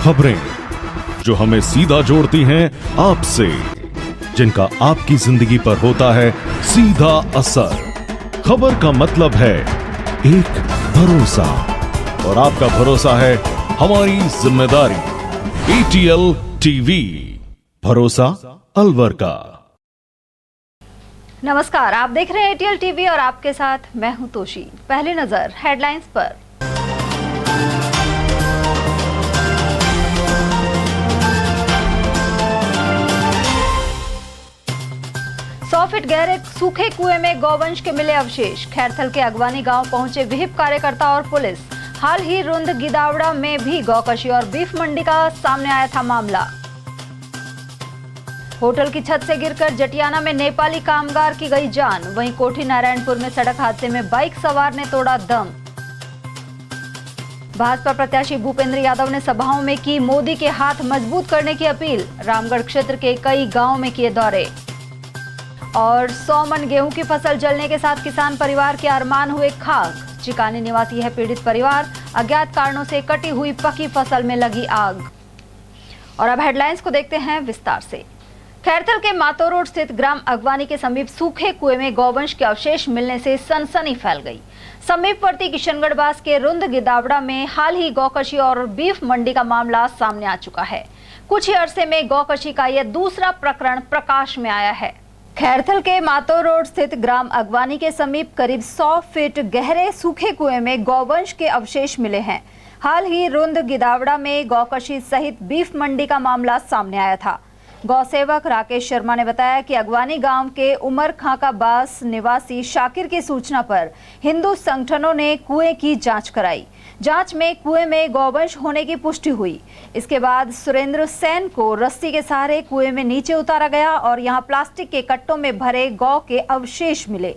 खबरें जो हमें सीधा जोड़ती हैं आपसे, जिनका आपकी जिंदगी पर होता है सीधा असर। खबर का मतलब है एक भरोसा, और आपका भरोसा है हमारी जिम्मेदारी। ATL टीवी, भरोसा अलवर का। नमस्कार, आप देख रहे हैं ATL टीवी और आपके साथ मैं हूं तोशी। पहली नजर हेडलाइंस पर। सौ फीट गहरे सूखे कुएं में गौवंश के मिले अवशेष। खैरथल के अगवानी गांव पहुंचे विहिप कार्यकर्ता और पुलिस। हाल ही रुंद गिदावड़ा में भी गौकशी और बीफ मंडी का सामने आया था मामला। होटल की छत से गिरकर जटियाना में नेपाली कामगार की गई जान। वहीं कोठी नारायणपुर में सड़क हादसे में बाइक सवार ने तोड़ा दम। भाजपा प्रत्याशी भूपेंद्र यादव ने सभाओं में की मोदी के हाथ मजबूत करने की अपील। रामगढ़ क्षेत्र के कई गांवों में किए दौरे। और 100 मन गेहूं की फसल जलने के साथ किसान परिवार के अरमान हुए खाक। चिकानी निवासी है पीड़ित परिवार। अज्ञात कारणों से कटी हुई पकी फसल में लगी आग। और अब हेडलाइंस को देखते हैं विस्तार से। खैरथल के मातो रोड स्थित ग्राम अगवानी के समीप सूखे कुएं में गौवंश के अवशेष मिलने से सनसनी फैल गई। समीपवर्ती किशनगढ़ बास के रुंद गिदावड़ा में हाल ही गौकशी और बीफ मंडी का मामला सामने आ चुका है। कुछ ही अरसे में गौकशी का यह दूसरा प्रकरण प्रकाश में आया है। खैरथल के मातो रोड स्थित ग्राम अगवानी के समीप करीब 100 फीट गहरे सूखे कुएं में गौवंश के अवशेष मिले हैं। हाल ही रुंद गिदावड़ा में गौकशी सहित बीफ मंडी का मामला सामने आया था। गौसेवक राकेश शर्मा ने बताया कि अगवानी गांव के उमर खां का बास निवासी शाकिर की सूचना पर हिंदू संगठनों ने कुएं की जांच कराई। जांच में कुएं में गौवंश होने की पुष्टि हुई। इसके बाद सुरेंद्र सेन को रस्सी के सहारे कुएं में नीचे उतारा गया और यहां प्लास्टिक के कट्टों में भरे गौ के अवशेष मिले।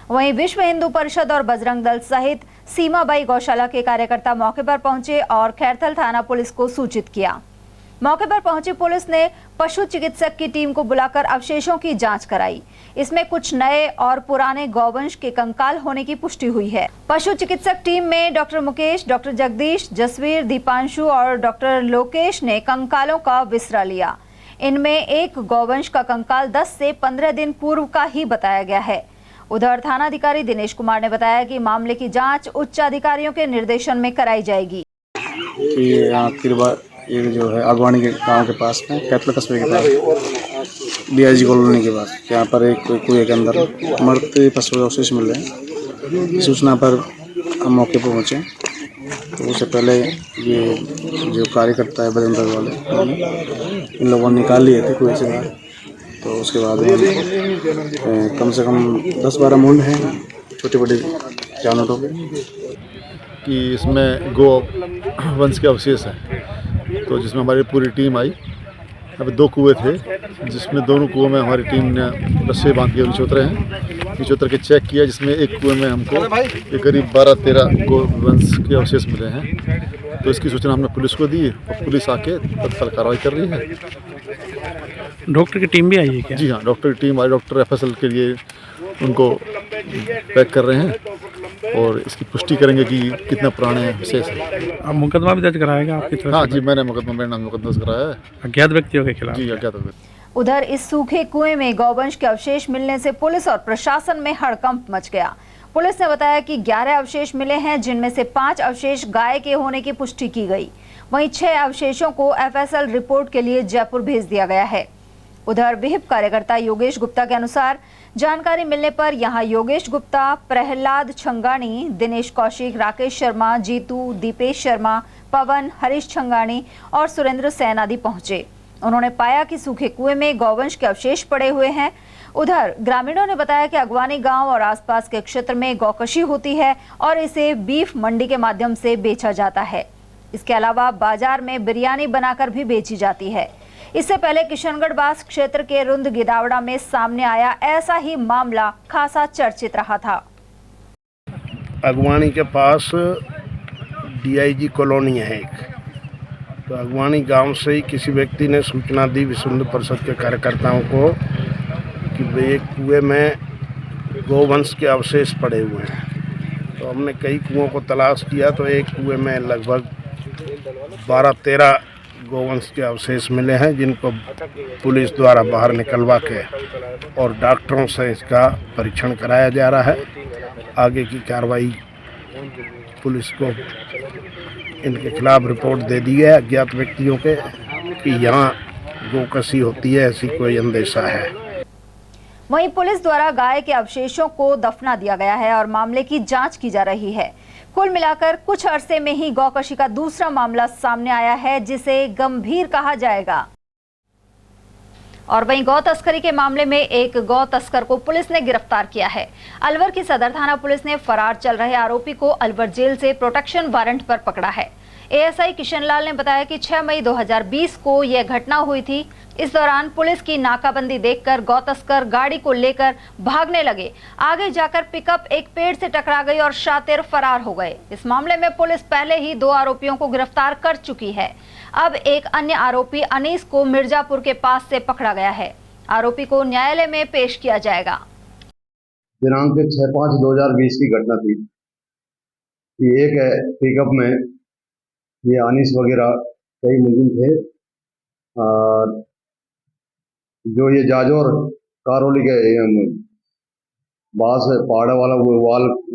वहीं विश्व हिंदू परिषद और बजरंग दल सहित सीमाबाई गौशाला के कार्यकर्ता मौके पर पहुंचे और खैरथल थाना पुलिस को सूचित किया। मौके पर पहुंची पुलिस ने पशु चिकित्सक की टीम को बुलाकर अवशेषों की जांच कराई। इसमें कुछ नए और पुराने गौवंश के कंकाल होने की पुष्टि हुई है। पशु चिकित्सक टीम में डॉक्टर मुकेश, डॉक्टर जगदीश, जसवीर, दीपांशु और डॉक्टर लोकेश ने कंकालों का विसरा लिया। इनमें एक गौवंश का कंकाल 10 से 15 दिन पूर्व का ही बताया गया है। उधर थानाधिकारी दिनेश कुमार ने बताया कि मामले की जाँच उच्च अधिकारियों के निर्देशन में कराई जाएगी। ये जो है अगवानी के गांव के पास में कैथल कस्बे के पास DIG कॉलोनी के पास, यहाँ पर एक कुएं के अंदर मरते पशु के अवशेष मिल रहे हैं। सूचना पर हम मौके पर पहुँचे तो उससे पहले ये जो कार्यकर्ता है बजरंग दल वाले, इन लोगों ने निकाल लिए थे कुएं से बाहर। तो उसके बाद कम से कम 10-12 मुंड हैं छोटे बड़े जानवरों के, कि इसमें गो वंश के अवशेष हैं। तो जिसमें हमारी पूरी टीम आई। अभी 2 कुएं थे, जिसमें दोनों कुओं में हमारी टीम ने रस्से बांध के नीचे उतरे हैं। नीचे उतर के चेक किया, जिसमें एक कुएं में हमको करीब 12-13 गो वंश के अवशेष मिले हैं। तो इसकी सूचना हमने पुलिस को दी और पुलिस आके तत्काल कार्रवाई कर रही है। डॉक्टर की टीम भी आई है क्या? जी हाँ, डॉक्टर की टीम आई। डॉक्टर FSL के लिए उनको पैक कर रहे हैं और इसकी पुष्टि करेंगे कि कितना पुराने अवशेष है। अब मुकदमा भी दर्ज कराएगा आपकी तरफ? हाँ जी, मेरे नाम मुकदमा दर्ज कराया है अज्ञात व्यक्तियों के खिलाफ। जी, अज्ञात व्यक्ति। उधर इस सूखे कुएं में गौवंश के अवशेष मिलने से पुलिस और प्रशासन में हड़कंप मच गया। पुलिस ने बताया कि 11 अवशेष मिले हैं, जिनमें से 5 अवशेष गाय के होने की पुष्टि की गई। वहीं 6 अवशेषों को FSL रिपोर्ट के लिए जयपुर भेज दिया गया है। उधर विहिप कार्यकर्ता योगेश गुप्ता के अनुसार जानकारी मिलने पर यहां योगेश गुप्ता, प्रहलाद छंगानी, दिनेश कौशिक, राकेश शर्मा, जीतू, दीपेश शर्मा, पवन, हरीश छंगानी और सुरेंद्र सेन आदि पहुंचे। उन्होंने पाया कि सूखे कुएं में गौवंश के अवशेष पड़े हुए हैं। उधर ग्रामीणों ने बताया कि अगवानी गांव और आसपास के क्षेत्र में गौकशी होती है और इसे बीफ मंडी के माध्यम से बेचा जाता है। इसके अलावा बाजार में बिरयानी बनाकर भी बेची जाती है। इससे पहले किशनगढ़ बास क्षेत्र के रुंद गिदावड़ा में सामने आया ऐसा ही मामला खासा चर्चित रहा था। अगवानी के पास DIG कॉलोनी है एक, तो अगवानी गांव से ही किसी व्यक्ति ने सूचना दी विश्व हिंदू परिषद के कार्यकर्ताओं को कि एक कुएं में गौवंश के अवशेष पड़े हुए हैं। तो हमने कई कुओं को तलाश किया, तो एक कुएं में लगभग 12-13 गोवंश के अवशेष मिले हैं, जिनको पुलिस द्वारा बाहर निकलवा के और डॉक्टरों से इसका परीक्षण कराया जा रहा है। आगे की कार्रवाई पुलिस को इनके खिलाफ रिपोर्ट दे दी है अज्ञात व्यक्तियों के कि यहाँ गोकशी होती है, ऐसी कोई अंदेशा है। वहीं पुलिस द्वारा गाय के अवशेषों को दफना दिया गया है और मामले की जांच की जा रही है। कुल मिलाकर कुछ अरसे में ही गौकशी का दूसरा मामला सामने आया है, जिसे गंभीर कहा जाएगा। और वहीं गौ तस्करी के मामले में एक गौ तस्कर को पुलिस ने गिरफ्तार किया है। अलवर की सदर थाना पुलिस ने फरार चल रहे आरोपी को अलवर जेल से प्रोटेक्शन वारंट पर पकड़ा है। एएसआई किशन लाल ने बताया कि 6 मई 2020 को यह घटना हुई थी। इस दौरान पुलिस की नाकाबंदी देखकर गौ तस्कर गाड़ी को लेकर भागने लगे। आगे जाकर पिकअप एक पेड़ से टकरा गई और शातिर फरार हो गए। इस मामले में पुलिस पहले ही 2 आरोपियों को गिरफ्तार कर चुकी है। अब एक अन्य आरोपी अनीस को मिर्जापुर के पास से पकड़ा गया है। आरोपी को न्यायालय में पेश किया जाएगा। दिनांक 6/5/2020 की घटना थी कि एक पिकअप में ये अनीस वगैरह कई मुलजिम थे और जो ये जाजौर कारोली के बास पहाड़ा वाला वो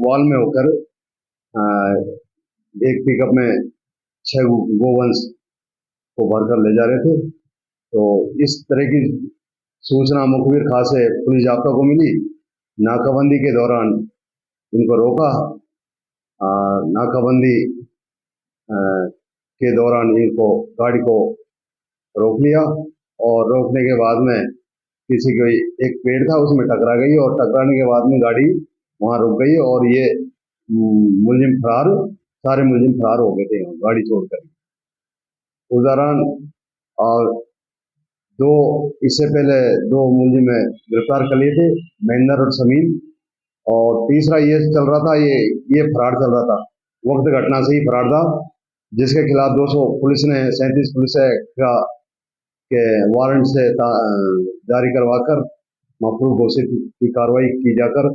वाल में होकर एक पिकअप में 6 गोवंश को भरकर ले जा रहे थे। तो इस तरह की सूचना मुखबिर खास से पुलिस जाब्ता को मिली। नाकाबंदी के दौरान इनको रोका। नाकाबंदी के दौरान इनको गाड़ी को रोक लिया और रोकने के बाद में किसी को एक पेड़ था उसमें टकरा गई और टकराने के बाद में गाड़ी वहां रुक गई और ये सारे मुलजिम फरार हो गए थे गाड़ी छोड़कर। उस दौरान और इससे पहले 2 मुलजिम गिरफ्तार कर लिए थे, महेंद्र और समीम, और तीसरा ये चल रहा था, ये फरार चल रहा था, वक्त घटना से ही फरार था, जिसके खिलाफ 200 पुलिस ने 37 पुलिस के वारंट से जारी करवाकर मफरूर घोषित की कार्रवाई की जाकर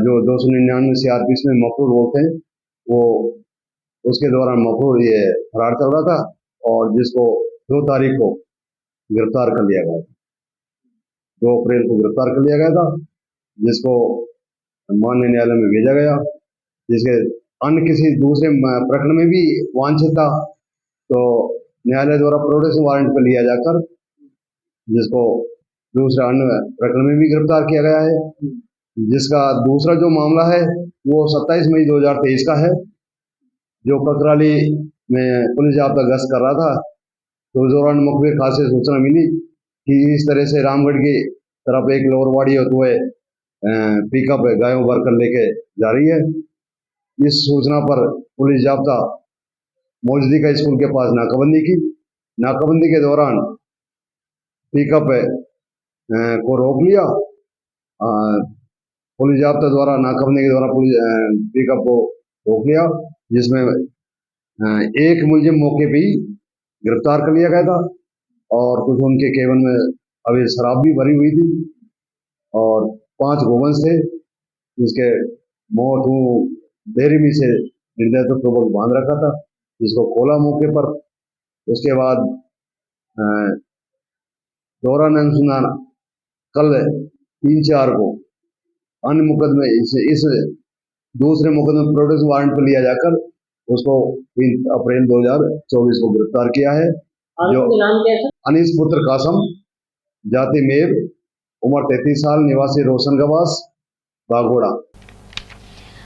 जो 299 CRPC में मफरूर होते हैं वो उसके दौरान मफरूर ये फरार चल रहा था और जिसको 2 तारीख को गिरफ्तार कर लिया गया था। 2 अप्रैल को गिरफ्तार कर लिया गया था, जिसको माननीय न्यायालय में भेजा गया। जिसके अन्य किसी दूसरे प्रकरण में भी वांछित था तो न्यायालय द्वारा प्रोटेक्शन वारंट पर लिया जाकर जिसको दूसरा अन्य प्रकरण में भी गिरफ्तार किया गया है। जिसका दूसरा जो मामला है वो 27 मई 2023 का है, जो ककराली में पुलिस जाब्ता गश्त कर रहा था। तो उस दौरान मुखबिर खास से सूचना मिली कि इस तरह से रामगढ़ की तरफ एक लोअरवाड़ी होते हुए पिकअप गायों भरकर लेके जा रही है। इस सूचना पर पुलिस जाब्ता मौजूदा स्कूल के पास नाकाबंदी की। नाकाबंदी के दौरान पिकअप को रोक लिया। पुलिस जाब्ता द्वारा नाकाबंदी के दौरान पिकअप को रोक लिया, जिसमें एक मुलजिम मौके पे ही गिरफ्तार कर लिया गया था और कुछ उनके केबिन में अभी शराब भी भरी हुई थी और 5 गोवंश थे, जिसके मोटू बेरमी से निर्दयतापूर्वक बांध रखा था, जिसको खोला मौके पर। उसके बाद दौरान अनुसंधान कल 3/4 को अन्य मुकदमे इस दूसरे मुकदमे प्रोटेक्शन वारंट पर लिया जाकर उसको 3 अप्रैल 2024 को गिरफ्तार किया है। जो अनीस पुत्र कासम, जाति मेव, उम्र 33 साल, निवासी रोशन गवास, बागोड़ा।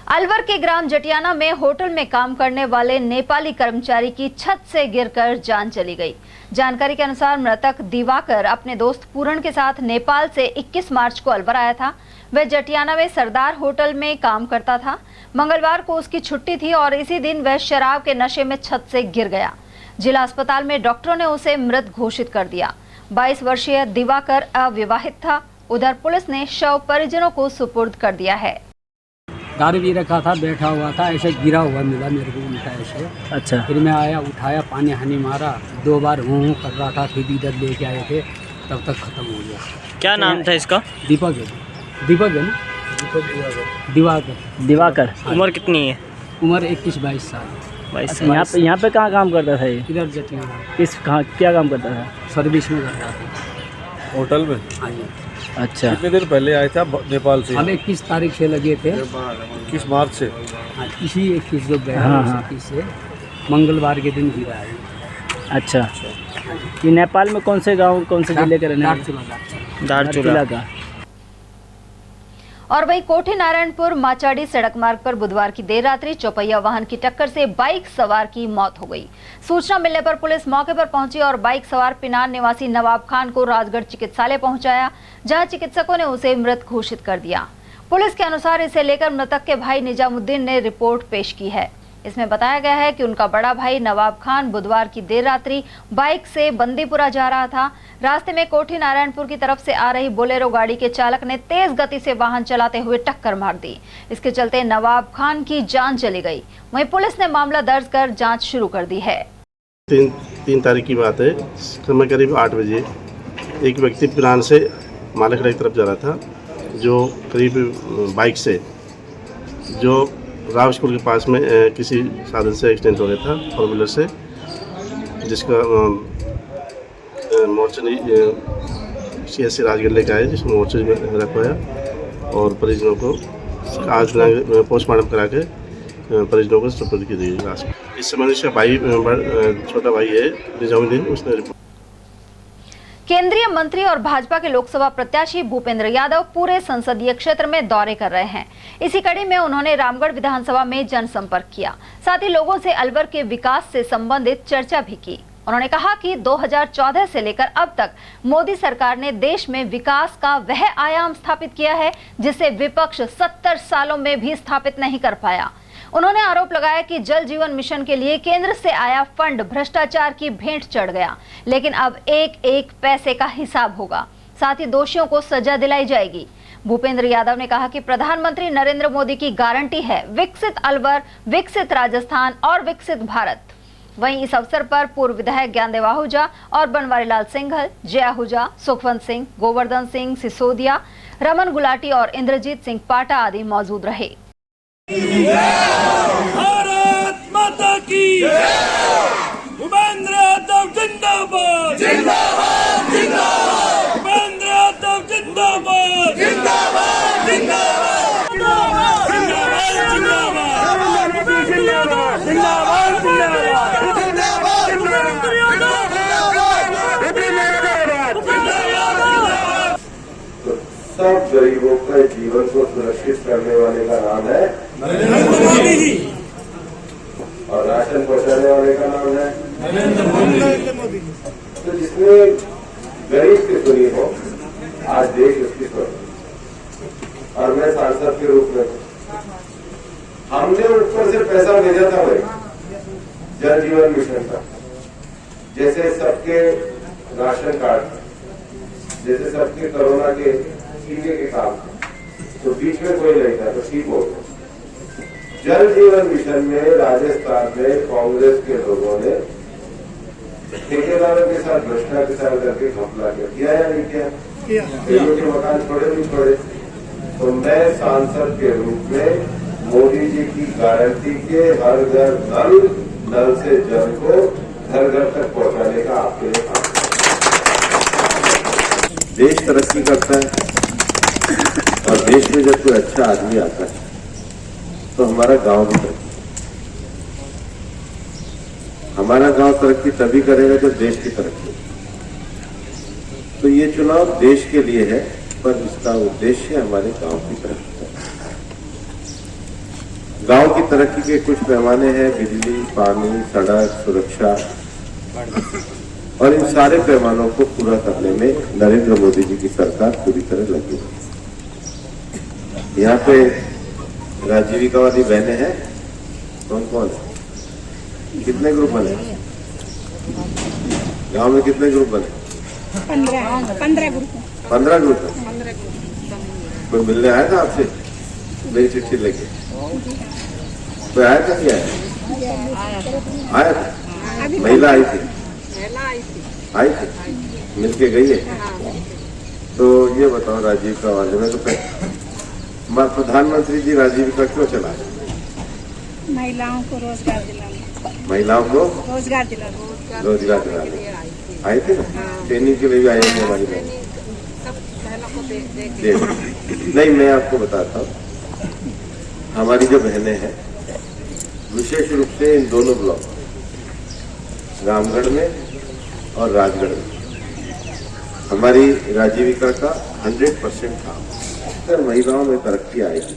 अलवर के ग्राम जटियाना में होटल में काम करने वाले नेपाली कर्मचारी की छत से गिरकर जान चली गई। जानकारी के अनुसार मृतक दिवाकर अपने दोस्त पूरण के साथ नेपाल से 21 मार्च को अलवर आया था। वह जटियाना में सरदार होटल में काम करता था। मंगलवार को उसकी छुट्टी थी और इसी दिन वह शराब के नशे में छत से गिर गया। जिला अस्पताल में डॉक्टरों ने उसे मृत घोषित कर दिया। 22 वर्षीय दिवाकर अविवाहित था। उधर पुलिस ने शव परिजनों को सुपुर्द कर दिया है। दारू भी रखा था, बैठा हुआ था, ऐसे गिरा हुआ मिला मेरे को उल्टा ऐसे। अच्छा। फिर मैं आया, उठाया, पानी हानी मारा, 2 बार हूँ कर रहा था, फिर इधर लेके आए थे, तब तक खत्म हो गया। क्या नाम था इसका? दीपक है। दीपक है ना? दिवाकर। दिवाकर। उम्र कितनी है? उम्र 21-22 साल। यहाँ पे कहाँ काम करता था ये? इधर जटिया कहाँ क्या काम करता था? सर्विस में करता था होटल में। हाँ जी। अच्छा, कितने दिन पहले आए थे आप नेपाल से? हम 21 तारीख से लगे थे। 21 मार्च से। हाँ, इसी 21 लोग गए। हाँ, हाँ। 21 से मंगलवार के दिन गिरा है। अच्छा, ये नेपाल में कौन से गांव, कौन से जिले के रहने वाले? दारचूला का। और वहीं कोठी नारायणपुर माचाडी सड़क मार्ग पर बुधवार की देर रात्रि चौपहिया वाहन की टक्कर से बाइक सवार की मौत हो गई। सूचना मिलने पर पुलिस मौके पर पहुंची और बाइक सवार पिनार निवासी नवाब खान को राजगढ़ चिकित्सालय पहुंचाया, जहां चिकित्सकों ने उसे मृत घोषित कर दिया। पुलिस के अनुसार इसे लेकर मृतक के भाई निजामुद्दीन ने रिपोर्ट पेश की है। इसमें बताया गया है कि उनका बड़ा भाई नवाब खान बुधवार की देर रात्रि बाइक से बंदीपुरा जा रहा था। रास्ते में कोठी नारायणपुर की तरफ से आ रही बोलेरो गाड़ी के चालक ने तेज गति से वाहन चलाते हुए टक्कर मार दी। इसके चलते नवाब खान की जान चली गई। वहीं पुलिस ने मामला दर्ज कर जांच शुरू कर दी है। 3 तारीख की बात है, समय करीब 8 बजे एक व्यक्ति पिनार से मालिकड़ा की तरफ जा रहा था, जो करीब बाइक से जो राव स्कूल के पास में किसी साधन से एक्सीडेंट हो गया था, 4 व्हीलर से, जिसका मोर्चरी CSC राजगढ़ लेकर आए, जिसमें मोर्चरी में रखवाया और परिजनों को आज पोस्टमार्टम करा के परिजनों को सुपुर्द की गई लाश। इस समय इसका भाई छोटा भाई है निजामुद्दीन, उसने केंद्रीय मंत्री और भाजपा के लोकसभा प्रत्याशी भूपेंद्र यादव पूरे संसदीय क्षेत्र में दौरे कर रहे हैं। इसी कड़ी में उन्होंने रामगढ़ विधानसभा में जनसंपर्क किया, साथ ही लोगों से अलवर के विकास से संबंधित चर्चा भी की। उन्होंने कहा कि 2014 से लेकर अब तक मोदी सरकार ने देश में विकास का वह आयाम स्थापित किया है जिसे विपक्ष 70 सालों में भी स्थापित नहीं कर पाया। उन्होंने आरोप लगाया कि जल जीवन मिशन के लिए केंद्र से आया फंड भ्रष्टाचार की भेंट चढ़ गया, लेकिन अब एक एक पैसे का हिसाब होगा, साथ ही दोषियों को सजा दिलाई जाएगी। भूपेंद्र यादव ने कहा कि प्रधानमंत्री नरेंद्र मोदी की गारंटी है विकसित अलवर, विकसित राजस्थान और विकसित भारत। वहीं इस अवसर पर पूर्व विधायक ज्ञानदेव आहूजा और बनवारीलाल सिंघल, जय आहूजा, सुखवंत सिंह, गोवर्धन सिंह सिसोदिया, रमन गुलाटी और इंद्रजीत सिंह पाटा आदि मौजूद रहे। भारत माता की भूपेंद्र यादव जिंदाबाद, जिंदाबाद, जिंदाबाद, भूपेंद्र यादव जिंदाबाद, जिंदाबाद, जिंदाबाद, जिंदाबाद, जिंदाबाद, जिंदाबाद, जिंदाबाद, सब गरीबों के जीवन को सुरक्षित करने वाले का नाम है नरेंद्र मोदी, और राशन पहुंचाने वाले का नाम है नरेंद्र मोदी। तो जिसने गरीब की सुनी हो, आज देश उसकी सुन। और मैं सांसद के रूप में हमने ऊपर से पैसा भेजा था भाई जल जीवन मिशन का, जैसे सबके राशन कार्ड, जैसे सबके कोरोना के टीके के काम, तो बीच में कोई नहीं था, तो ठीक हो गया। जल जीवन मिशन में राजस्थान में कांग्रेस के लोगों ने ठेकेदारों के साथ भ्रष्टाचार करके घपला किया या नहीं किया? कईयों के मकान छोड़े नहीं छोड़े। तो मैं सांसद के रूप में मोदी जी की गारंटी के हर घर नल, नल से जल को घर घर तक पहुंचाने का आपके लिए काम। देश तरक्की करता है और देश में जब कोई अच्छा आदमी आता है तो हमारा गांव भी तरक्की, हमारा गांव तरक्की तभी करेगा जब देश की तरक्की। तो ये चुनाव देश के लिए है, पर इसका उद्देश्य हमारे गांव की तरक्की है। गांव की तरक्की के कुछ पैमाने हैं, बिजली, पानी, सड़क, सुरक्षा, और इन सारे पैमानों को पूरा करने में नरेंद्र मोदी जी की सरकार पूरी तरह लगी है। यहाँ पे राजीविका वाली बहनें हैं, कौन कौन है? कितने ग्रुप बने गांव में? कितने ग्रुप बने? 15 ग्रुप। 15 ग्रुप है। कोई मिलने आया था आपसे? मेरी चिट्ठी लेके कोई आया था? क्या आया था? महिला आई थी, आई थी, मिलके गई है। तो ये बताओ, राजीविका वाले में तो प्रधानमंत्री जी राजीविका क्यों चला? महिलाओं को रोजगार दिलाना। महिलाओं को रोजगार दिलाने रोजगार दिलाने आए थे ना, ट्रेनिंग के लिए भी आए थे हमारी बहन। नहीं, मैं आपको बताता हूँ, हमारी जो बहनें हैं विशेष रूप से इन दोनों ब्लॉक रामगढ़ में और राजगढ़ में हमारी राजीविका का 100% काम, अगर महिलाओं में तरक्की आएगी।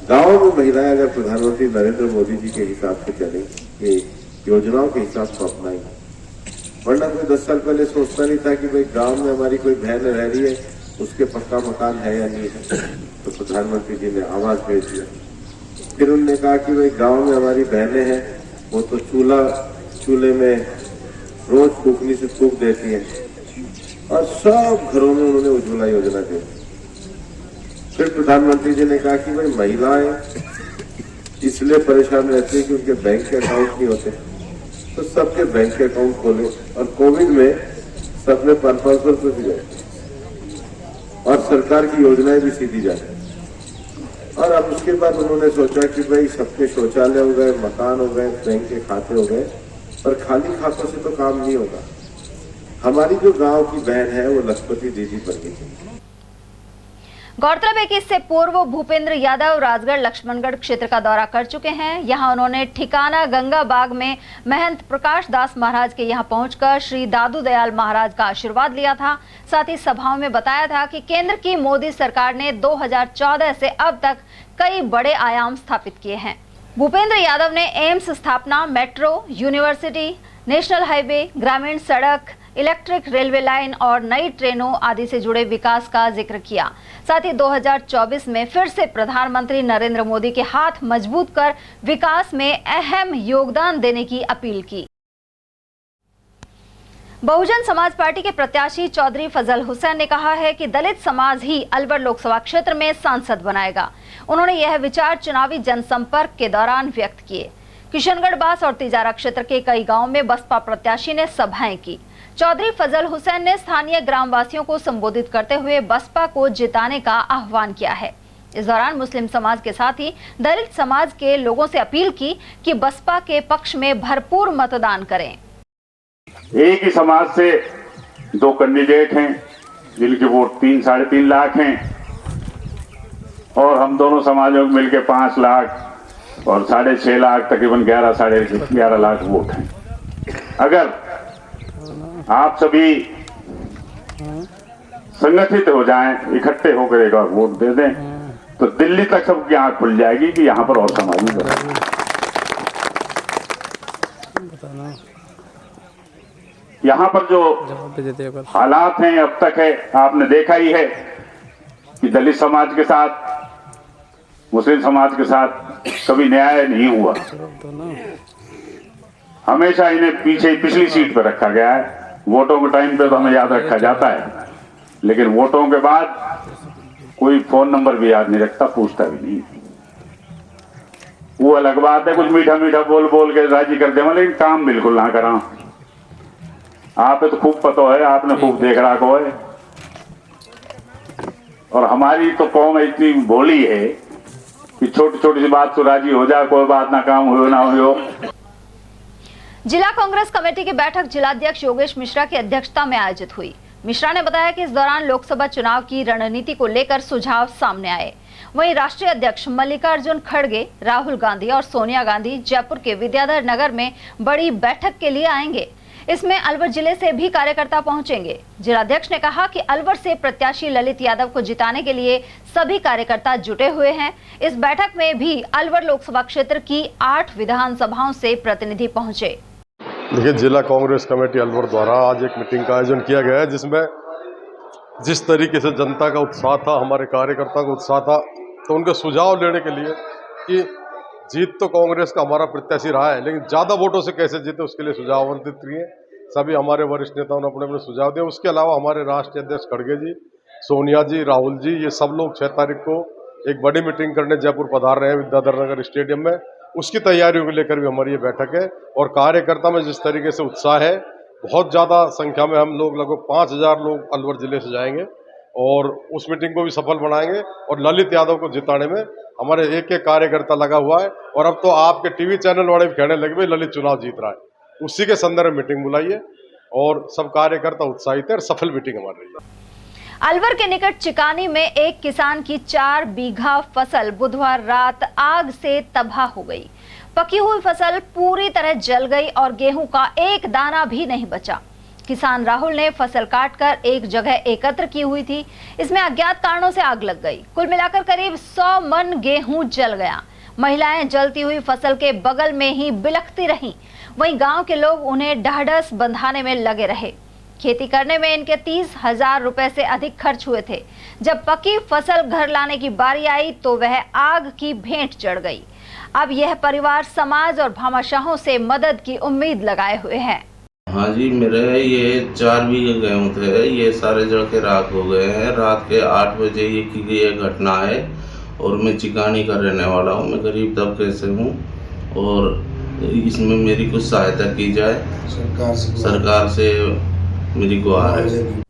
गांव में महिलाएं अगर प्रधानमंत्री नरेंद्र मोदी जी के हिसाब से चलें, ये योजनाओं के हिसाब से अपनाएंगे, वरना कोई 10 साल पहले सोचता नहीं था कि भाई गांव में हमारी कोई बहन रह रही है, उसके पक्का मकान है या नहीं है, तो प्रधानमंत्री जी ने आवाज भेज दिया। फिर उन्होंने कहा कि भाई गांव में हमारी बहनें हैं, वो तो चूल्हे में रोज फूकनी से फूक देती हैं, और सब घरों में उन्होंने उज्ज्वला योजना दी। फिर प्रधानमंत्री जी ने कहा कि भाई महिलाएं इसलिए परेशान रहती है कि उनके बैंक के अकाउंट नहीं होते, तो सबके बैंक के अकाउंट खोले, और कोविड में सबने 500 रुपये दिए और सरकार की योजनाएं भी सीधी जाए। और अब उसके बाद उन्होंने सोचा कि भाई सबके शौचालय हो गए, मकान हो गए, बैंक के खाते हो गए, पर खाली खातों से तो काम नहीं होगा। हमारी जो गांव की बहन है वो लखपति दीदी बन गई थी। गौरतलब है कि इससे पूर्व भूपेंद्र यादव राजगढ़ लक्ष्मणगढ़ क्षेत्र का दौरा कर चुके हैं। यहां उन्होंने ठिकाना गंगा बाग में महंत प्रकाश दास महाराज के यहां पहुंचकर श्री दादू दयाल महाराज का आशीर्वाद लिया था। साथ ही सभाओं में बताया था कि केंद्र की मोदी सरकार ने 2014 से अब तक कई बड़े आयाम स्थापित किए हैं। भूपेंद्र यादव ने एम्स स्थापना, मेट्रो, यूनिवर्सिटी, नेशनल हाईवे, ग्रामीण सड़क, इलेक्ट्रिक रेलवे लाइन और नई ट्रेनों आदि से जुड़े विकास का जिक्र किया। साथ ही 2024 में फिर से प्रधानमंत्री नरेंद्र मोदी के हाथ मजबूत कर विकास में अहम योगदान देने की अपील की। बहुजन समाज पार्टी के प्रत्याशी चौधरी फजल हुसैन ने कहा है कि दलित समाज ही अलवर लोकसभा क्षेत्र में सांसद बनाएगा। उन्होंने यह विचार चुनावी जनसंपर्क के दौरान व्यक्त किए। किशनगढ़ बास और तिजारा क्षेत्र के कई गांवों में बसपा प्रत्याशी ने सभाएं की। चौधरी फजल हुसैन ने स्थानीय ग्रामवासियों को संबोधित करते हुए बसपा को जिताने का आह्वान किया है। इस दौरान मुस्लिम समाज के साथ ही दलित समाज के लोगों से अपील की कि बसपा के पक्ष में भरपूर मतदान करें। एक ही समाज से 2 कैंडिडेट हैं जिनके वोट 3-3.5 लाख हैं, और हम दोनों समाजों को मिलकर 5 लाख और 6.5 लाख, तकरीबन 11-11.5 लाख वोट हैं। अगर आप सभी संगठित हो जाएं, इकट्ठे होकर एक बार वोट दे दें, तो दिल्ली तक सबकी आंख खुल जाएगी कि यहाँ पर और समाज नहीं बना। यहाँ पर जो हालात हैं अब तक है, आपने देखा ही है कि दलित समाज के साथ, मुस्लिम समाज के साथ कभी न्याय नहीं हुआ। हमेशा इन्हें पीछे पिछली सीट पर रखा गया है। वोटों के टाइम पे तो हमें याद रखा जाता है, लेकिन वोटों के बाद कोई फोन नंबर भी याद नहीं रखता, पूछता भी नहीं। वो अलग बात है, कुछ मीठा मीठा बोल के राजी कर दे, लेकिन काम बिल्कुल ना करा। आप तो खूब पता है, आपने खूब देख रहा को है। और हमारी तो कौम इतनी भोली है कि छोटी छोटी सी बात तो राजी हो जाए, कोई बात ना काम हो ना हो। जिला कांग्रेस कमेटी की बैठक जिलाध्यक्ष योगेश मिश्रा की अध्यक्षता में आयोजित हुई। मिश्रा ने बताया कि इस दौरान लोकसभा चुनाव की रणनीति को लेकर सुझाव सामने आए। वहीं राष्ट्रीय अध्यक्ष मल्लिकार्जुन खड़गे, राहुल गांधी और सोनिया गांधी जयपुर के विद्याधर नगर में बड़ी बैठक के लिए आएंगे। इसमें अलवर जिले से भी कार्यकर्ता पहुंचेंगे। जिलाध्यक्ष ने कहा कि अलवर से प्रत्याशी ललित यादव को जिताने के लिए सभी कार्यकर्ता जुटे हुए हैं। इस बैठक में भी अलवर लोकसभा क्षेत्र की 8 विधानसभाओं से प्रतिनिधि पहुंचे। देखिए, जिला कांग्रेस कमेटी अलवर द्वारा आज एक मीटिंग का आयोजन किया गया है, जिसमें जिस तरीके से जनता का उत्साह था, हमारे कार्यकर्ता का उत्साह था, तो उनके सुझाव लेने के लिए कि जीत तो कांग्रेस का हमारा प्रत्याशी रहा है, लेकिन ज़्यादा वोटों से कैसे जीते उसके लिए सुझाव आवंटित किए। सभी हमारे वरिष्ठ नेताओं ने अपने अपने सुझाव दिए। उसके अलावा हमारे राष्ट्रीय अध्यक्ष खड़गे जी, सोनिया जी, राहुल जी, ये सब लोग 6 तारीख को एक बड़ी मीटिंग करने जयपुर पधार रहे हैं विद्याधर नगर स्टेडियम में। उसकी तैयारियों को लेकर भी हमारी ये बैठक है। और कार्यकर्ता में जिस तरीके से उत्साह है, बहुत ज़्यादा संख्या में हम लोग लगभग 5000 लोग अलवर जिले से जाएंगे। और उस मीटिंग को भी सफल बनाएंगे। और ललित यादव को जिताने में हमारे एक एक कार्यकर्ता लगा हुआ है। और अब तो आपके टीवी चैनल वाले भी कहने लगे भाई ललित चुनाव जीत रहा है। उसी के संदर्भ में मीटिंग बुलाई है और सब कार्यकर्ता उत्साहित है और सफल मीटिंग हमारी रही है। अलवर के निकट चिकानी में एक किसान की 4 बीघा फसल बुधवार रात आग से तबाह हो गई। पकी हुई फसल पूरी तरह जल गई और गेहूं का एक दाना भी नहीं बचा। किसान राहुल ने फसल काटकर एक जगह एकत्र की हुई थी। इसमें अज्ञात कारणों से आग लग गई। कुल मिलाकर करीब 100 मन गेहूं जल गया। महिलाएं जलती हुई फसल के बगल में ही बिलखती रहीं। वहीं गांव के लोग उन्हें ढाढ़स बंधाने में लगे रहे। खेती करने में इनके 30,000 रुपए से अधिक खर्च हुए थे। जब पकी फसल घर लाने की बारी आई तो वह आग की भेंट चढ़ गई। अब यह परिवार समाज और भामाशाहों से मदद की उम्मीद लगाए हुए है। हाँ जी, मेरे ये 4 बीघे गेहूँ थे, ये सारे जल के राख हो गए हैं। रात के 8 बजे ये घटना है और मैं चिकानी का रहने वाला हूँ। मैं गरीब तबके से हूँ और इसमें मेरी कुछ सहायता की जाए, सरकार से मेरी गुहार है।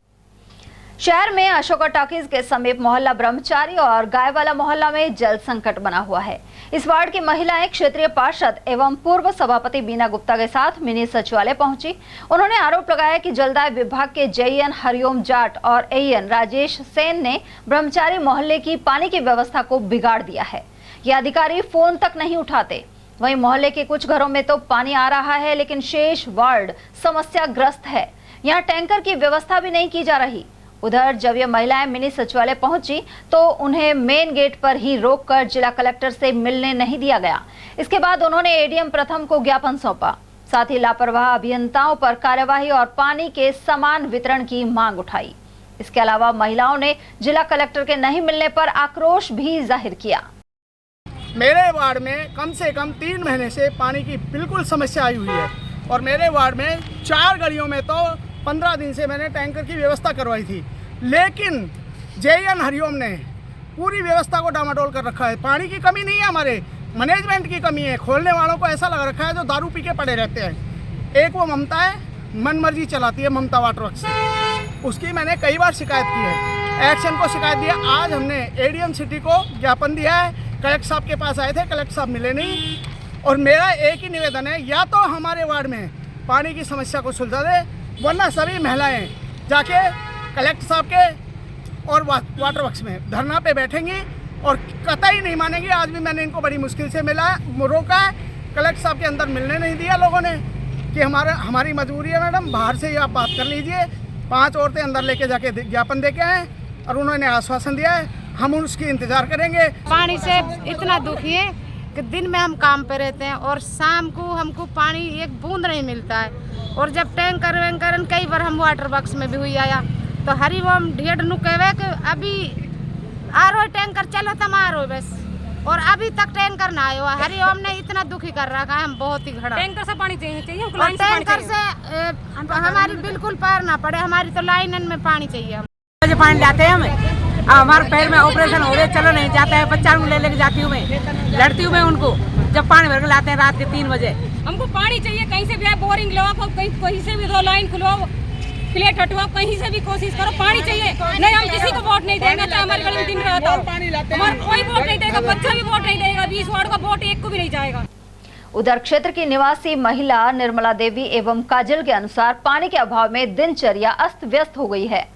शहर में अशोका टॉकीज के समीप मोहल्ला ब्रह्मचारी और गायवाला मोहल्ला में जल संकट बना हुआ है। इस वार्ड की महिलाएं क्षेत्रीय पार्षद एवं पूर्व सभापति बीना गुप्ता के साथ मिनी सचिवालय पहुंची। उन्होंने आरोप लगाया कि जलदाय विभाग के जेईएन हरिओम जाट और एएन राजेश सेन ने ब्रह्मचारी मोहल्ले की पानी की व्यवस्था को बिगाड़ दिया है। ये अधिकारी फोन तक नहीं उठाते। वहीं मोहल्ले के कुछ घरों में तो पानी आ रहा है, लेकिन शेष वार्ड समस्याग्रस्त है। यहाँ टैंकर की व्यवस्था भी नहीं की जा रही। उधर जब ये महिलाएं मिनी सचिवालय पहुंची तो उन्हें मेन गेट पर ही रोककर जिला कलेक्टर से मिलने नहीं दिया गया। इसके बाद उन्होंने एडीएम प्रथम को ज्ञापन सौंपा। साथ ही लापरवाह अभियंताओं पर कार्यवाही और पानी के समान वितरण की मांग उठाई। इसके अलावा महिलाओं ने जिला कलेक्टर के नहीं मिलने पर आक्रोश भी जाहिर किया। मेरे वार्ड में कम से कम 3 महीने से पानी की बिल्कुल समस्या आई हुई है और मेरे वार्ड में 4 गलियों में तो 15 दिन से मैंने टैंकर की व्यवस्था करवाई थी, लेकिन जेईएन हरिओम ने पूरी व्यवस्था को डामाडोल कर रखा है। पानी की कमी नहीं है, हमारे मैनेजमेंट की कमी है। खोलने वालों को ऐसा लग रखा है जो दारू पी के पड़े रहते हैं। एक वो ममता है, मनमर्जी चलाती है ममता वाटर वर्क्स से। उसकी मैंने कई बार शिकायत की है, एक्शन को शिकायत दिया। आज हमने एडीएम सिटी को ज्ञापन दिया है। कलेक्टर साहब के पास आए थे, कलेक्टर साहब मिले नहीं। और मेरा एक ही निवेदन है, या तो हमारे वार्ड में पानी की समस्या को सुलझा दे, वरना सभी महिलाएं जाके कलेक्टर साहब के और वाटर वर्क्स में धरना पे बैठेंगी और कतई नहीं मानेंगी। आज भी मैंने इनको बड़ी मुश्किल से रोका है। कलेक्टर साहब के अंदर मिलने नहीं दिया लोगों ने कि हमारी मजबूरी है मैडम, बाहर से ही आप बात कर लीजिए। 5 औरतें अंदर लेके जाके ज्ञापन दे के आए और उन्होंने आश्वासन दिया है, हम उसकी इंतजार करेंगे। पानी से इतना दुखी है कि दिन में हम काम पे रहते हैं और शाम को हमको पानी एक बूंद नहीं मिलता है। और जब टैंकर वैंकर कई बार हम वाटर बॉक्स में भी हुई आया तो हरिओम ढेर नु कहवे कि अभी आरो टैंकर चलो तम आरो बस, और अभी तक टैंकर ना आया। हरिओम ने इतना दुखी कर रखा है, हम बहुत ही घड़ा। टैंकर से पानी चाहिए और टैंकर से हमारी बिल्कुल पार ना पड़े, हमारी तो लाइन में पानी चाहिए। पानी लाते हैं हमें, हमारे पैर में ऑपरेशन हो रहे, चलो नहीं जाता है। बच्चा ले लेके जाती हूँ मैं, लड़ती हूँ मैं उनको। जब पानी भर के लाते हैं रात के 3 बजे। हमको पानी चाहिए, कहीं से भी है बोरिंग लो, कहीं से भी 2 लाइन खुलवाओ, प्लेट हटवाओ, कहीं से भी कोशिश करो, पानी चाहिए। नहीं हम किसी को वोट नहीं देंगे, चाहे हमारे गली में दिन रहता हो, हमारा कोई वोट नहीं देगा, बच्चा भी वोट नहीं देगा। 20 वार्ड का वोट एक को भी नहीं जाएगा। उधर क्षेत्र की निवासी महिला निर्मला देवी एवं काजल के अनुसार पानी के अभाव में दिनचर्या अस्त व्यस्त हो गई है।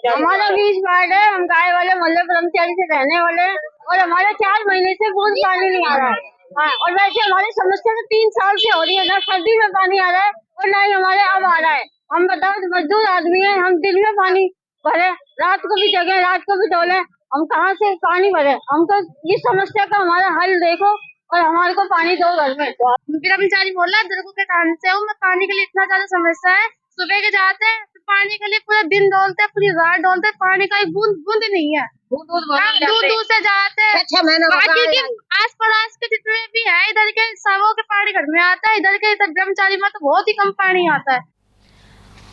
हमारा 20 वार्ड है, हम गाय वाले मोहल्ले ब्रह्मचारी से रहने वाले और हमारे 4 महीने से बूंद पानी नहीं आ रहा है। हाँ, और वैसे हमारी समस्या तो 3 साल से हो रही है, ना सर्दी में पानी आ रहा है और ना ही हमारे अब आ रहा है। हम बताओ मजदूर आदमी है, हम दिन में पानी भरे, रात को भी जगह, रात को भी डोले, हम कहाँ से पानी भरे? हम तो इस समस्या का हमारा हल देखो और हमारे को पानी दो घर में। ब्रह्मचारी बोला दुर्गो के कारण से हूँ, पानी के लिए इतना ज्यादा समस्या है। सुबह के जाते हैं तो पानी के लिए पूरा दिन डोलते हैं, पूरी रात डोलते हैं, पानी का एक बूंद नहीं है। दूर से जाते हैं। बाकी के आस पड़ोस के जितने भी है इधर के सबों के पानी घर में आता है, इधर के ब्रह्मचारी में तो बहुत ही कम पानी आता है।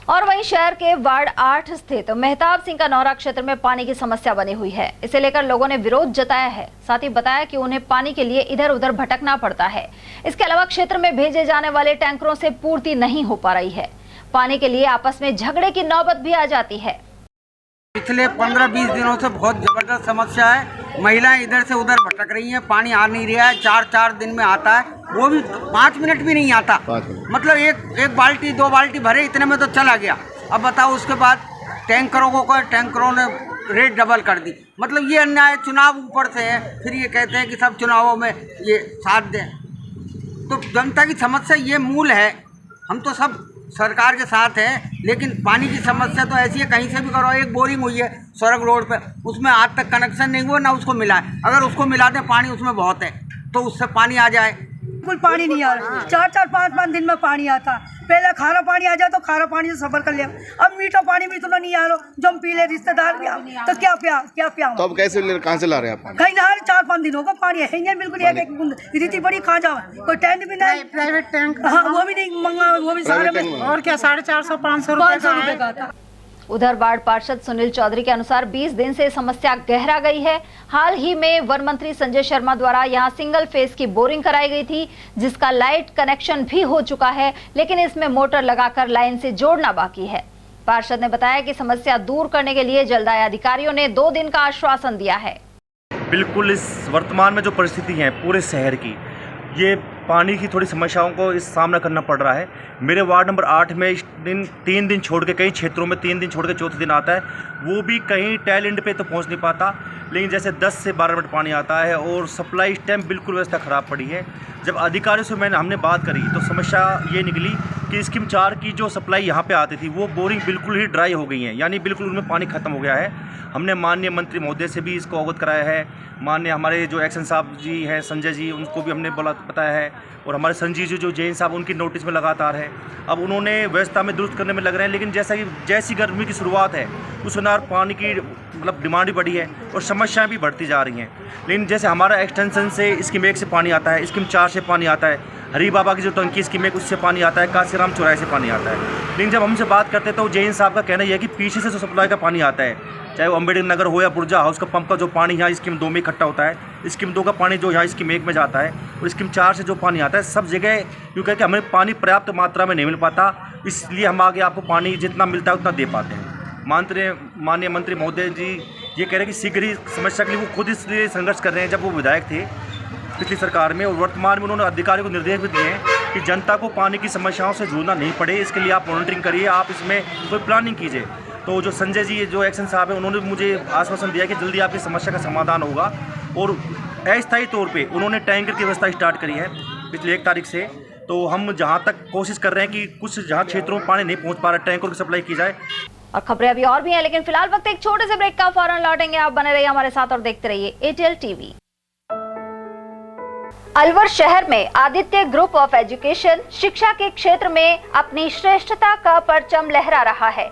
और वहीं शहर के वार्ड 8 स्थित मेहताब सिंह का नौरा क्षेत्र में पानी की समस्या बनी हुई है। इसे लेकर लोगों ने विरोध जताया है। साथ ही बताया कि उन्हें पानी के लिए इधर उधर भटकना पड़ता है। इसके अलावा क्षेत्र में भेजे जाने वाले टैंकरों से पूर्ति नहीं हो पा रही है। पानी के लिए आपस में झगड़े की नौबत भी आ जाती है। पिछले 15-20 दिनों से बहुत ज़बरदस्त समस्या है। महिलाएं इधर से उधर भटक रही हैं, पानी आ नहीं रहा है। 4-4 दिन में आता है, वो भी 5 मिनट भी नहीं आता। मतलब एक बाल्टी 2 बाल्टी भरे, इतने में तो चला गया। अब बताओ, उसके बाद टैंकरों ने रेट डबल कर दी। मतलब ये अन्याय। चुनाव ऊपर से है, फिर ये कहते हैं कि सब चुनावों में ये साथ दें। तो जनता की समस्या ये मूल है। हम तो सब सरकार के साथ है, लेकिन पानी की समस्या तो ऐसी है, कहीं से भी करो। एक बोरिंग हुई है सड़क रोड पे, उसमें आज तक कनेक्शन नहीं हुआ, ना उसको मिला है। अगर उसको मिला दें, पानी उसमें बहुत है, तो उससे पानी आ जाए। बिल्कुल पानी नहीं आ रहा। 4-4, 5-5 दिन में पानी आता। पहले खारा पानी आ जाए तो खारा पानी से सफर कर लिया। अब मीठा पानी भी इतना नहीं आ रहा, जो हम पी ले रिश्तेदार भी तो क्या प्या। तो अब कैसे कहाँ से ला रहे हैं आप? कहीं ना 4-5 दिनों का पानी है नहीं, बिल्कुल एक बूंद। रीति बड़ी खा जाओ, कोई टैंक भी नहीं, प्राइवेट टैंक। हाँ, वो भी नहीं मंगा, वो भी सारे में और क्या 450-500 रुपए का था। उधर वार्ड पार्षद सुनील चौधरी के अनुसार 20 दिन से समस्या गहरा गई है। हाल ही में वन मंत्री संजय शर्मा द्वारा यहां सिंगल फेज की बोरिंग कराई गई थी, जिसका लाइट कनेक्शन भी हो चुका है, लेकिन इसमें मोटर लगाकर लाइन से जोड़ना बाकी है। पार्षद ने बताया कि समस्या दूर करने के लिए जलदाय अधिकारियों ने 2 दिन का आश्वासन दिया है। बिल्कुल इस वर्तमान में जो परिस्थिति है पूरे शहर की, ये पानी की थोड़ी समस्याओं को इस सामना करना पड़ रहा है। मेरे वार्ड नंबर 8 में इस दिन 3 दिन छोड़ के, कई क्षेत्रों में 3 दिन छोड़ के चौथे दिन आता है, वो भी कहीं टेल एंड पे तो पहुंच नहीं पाता। लेकिन जैसे 10 से 12 मिनट पानी आता है और सप्लाई इस टाइम बिल्कुल व्यवस्था ख़राब पड़ी है। जब अधिकारियों से हमने बात करी तो समस्या ये निकली कि स्कीम 4 की जो सप्लाई यहाँ पे आती थी वो बोरिंग बिल्कुल ही ड्राई हो गई है, यानी बिल्कुल उनमें पानी ख़त्म हो गया है। हमने माननीय मंत्री महोदय से भी इसको अवगत कराया है। माननीय हमारे जो एक्शन साहब जी हैं, संजय जी, उनको भी हमने बताया है, और हमारे संजीव जी जो जैन साहब, उनकी नोटिस में लगातार है। अब उन्होंने व्यवस्था में दुरुस्त करने में लग रहे हैं, लेकिन जैसी गर्मी की शुरुआत है उस अनुसार पानी की मतलब डिमांड भी बढ़ी है और समस्याएं भी बढ़ती जा रही हैं। लेकिन जैसे हमारा एक्सटेंशन से स्कीम 1 से पानी आता है, स्कीम 4 से पानी आता है, हरी बाबा की जो टंकी स्कीम 1 उससे पानी आता है, काशीराम चौराहे से पानी आता है। लेकिन जब हमसे बात करते हैं तो जैन साहब का कहना यह है कि पीछे से जो सप्लाई का पानी आता है, चाहे वो अम्बेडकर नगर हो या पुरजा हाउस का पंप का जो पानी यहाँ स्कीम 2 में इकट्ठा होता है, स्कीम 2 का पानी जो यहाँ स्कीम 1 में जाता है, और स्कीम 4 से जो पानी आता है, सब जगह यूँ कह के हमें पानी पर्याप्त मात्रा में नहीं मिल पाता। इसलिए हम आगे आपको पानी जितना मिलता है उतना दे पाते हैं। माननीय मंत्री महोदय जी ये कह रहे हैं कि शीघ्र ही समस्या के लिए वो खुद इसलिए संघर्ष कर रहे हैं। जब वो विधायक थे पिछली सरकार में, और वर्तमान में उन्होंने अधिकारियों को निर्देश भी दिए हैं कि जनता को पानी की समस्याओं से जूझना नहीं पड़े, इसके लिए आप मॉनिटरिंग करिए, आप इसमें कोई प्लानिंग कीजिए। तो जो संजय जी जो एक्शन साहब हैं, उन्होंने मुझे आश्वासन दिया कि जल्दी आपकी समस्या का समाधान होगा, और अस्थायी तौर पे उन्होंने टैंकर की व्यवस्था स्टार्ट करी है पिछले 1 तारीख से। तो हम जहाँ तक कोशिश कर रहे हैं कि कुछ जहाँ क्षेत्रों में पानी नहीं पहुँच पा रहा, टैंकर की सप्लाई की जाए। और खबरें अभी और भी हैं, लेकिन फिलहाल वक्त एक छोटे से ब्रेक का, फौरन लौटेंगे। आप बने रहिए हमारे साथ और देखते रहिए ATL TV। अलवर शहर में आदित्य ग्रुप ऑफ एजुकेशन शिक्षा के क्षेत्र में अपनी श्रेष्ठता का परचम लहरा रहा है।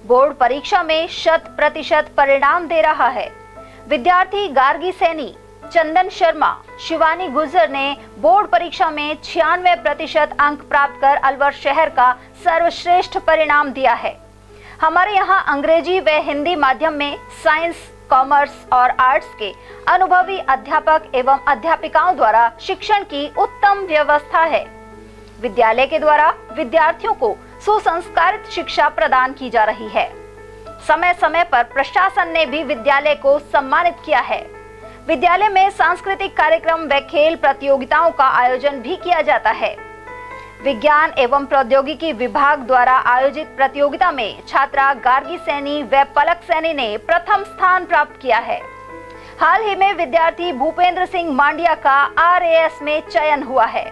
बोर्ड परीक्षा में 100% परिणाम दे रहा है। विद्यार्थी गार्गी सैनी, चंदन शर्मा, शिवानी गुर्जर ने बोर्ड परीक्षा में 96% अंक प्राप्त कर अलवर शहर का सर्वश्रेष्ठ परिणाम दिया है। हमारे यहाँ अंग्रेजी व हिंदी माध्यम में साइंस, कॉमर्स और आर्ट्स के अनुभवी अध्यापक एवं अध्यापिकाओं द्वारा शिक्षण की उत्तम व्यवस्था है। विद्यालय के द्वारा विद्यार्थियों को सुसंस्कारित शिक्षा प्रदान की जा रही है। समय समय पर प्रशासन ने भी विद्यालय को सम्मानित किया है। विद्यालय में सांस्कृतिक कार्यक्रम व खेल प्रतियोगिताओं का आयोजन भी किया जाता है। विज्ञान एवं प्रौद्योगिकी विभाग द्वारा आयोजित प्रतियोगिता में छात्रा गार्गी सैनी व पलक सैनी ने प्रथम स्थान प्राप्त किया है। हाल ही में विद्यार्थी भूपेंद्र सिंह मांडिया का RAS में चयन हुआ है।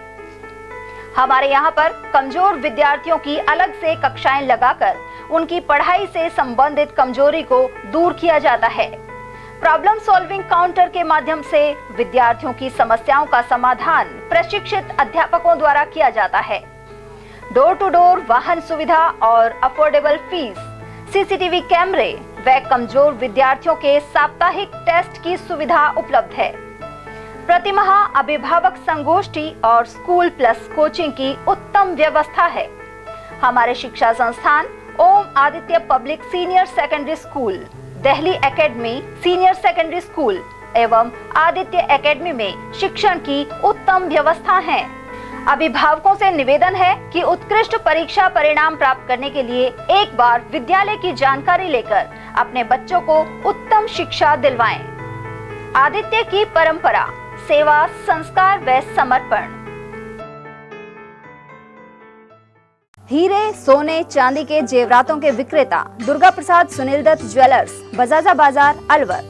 हमारे यहाँ पर कमजोर विद्यार्थियों की अलग से कक्षाएं लगाकर उनकी पढ़ाई से संबंधित कमजोरी को दूर किया जाता है। प्रॉब्लम सॉल्विंग काउंटर के माध्यम से विद्यार्थियों की समस्याओं का समाधान प्रशिक्षित अध्यापकों द्वारा किया जाता है। डोर टू डोर वाहन सुविधा और अफोर्डेबल फीस, CCTV कैमरे व कमजोर विद्यार्थियों के साप्ताहिक टेस्ट की सुविधा उपलब्ध है। प्रतिमाह अभिभावक संगोष्ठी और स्कूल प्लस कोचिंग की उत्तम व्यवस्था है। हमारे शिक्षा संस्थान Om Aditya public senior secondary school, Delhi academy senior secondary school एवं आदित्य एकेडमी में शिक्षण की उत्तम व्यवस्था है। अभिभावकों से निवेदन है कि उत्कृष्ट परीक्षा परिणाम प्राप्त करने के लिए एक बार विद्यालय की जानकारी लेकर अपने बच्चों को उत्तम शिक्षा दिलवाएं। आदित्य की परंपरा, सेवा, संस्कार व समर्पण। हीरे, सोने, चांदी के जेवरातों के विक्रेता दुर्गा प्रसाद सुनील दत्त ज्वेलर्स, बजाजा बाजार, अलवर।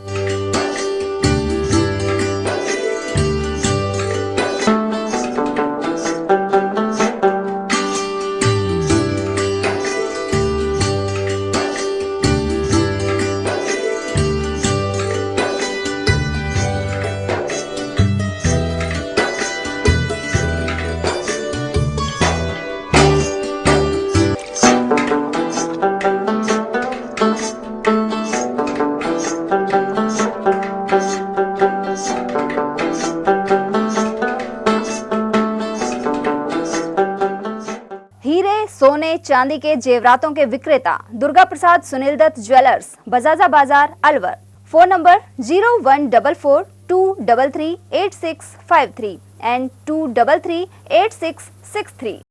सोने, चांदी के जेवरातों के विक्रेता दुर्गा प्रसाद सुनील दत्त ज्वेलर्स, बजाजा बाजार, Alwar. Phone number 0144233863 and 2338663।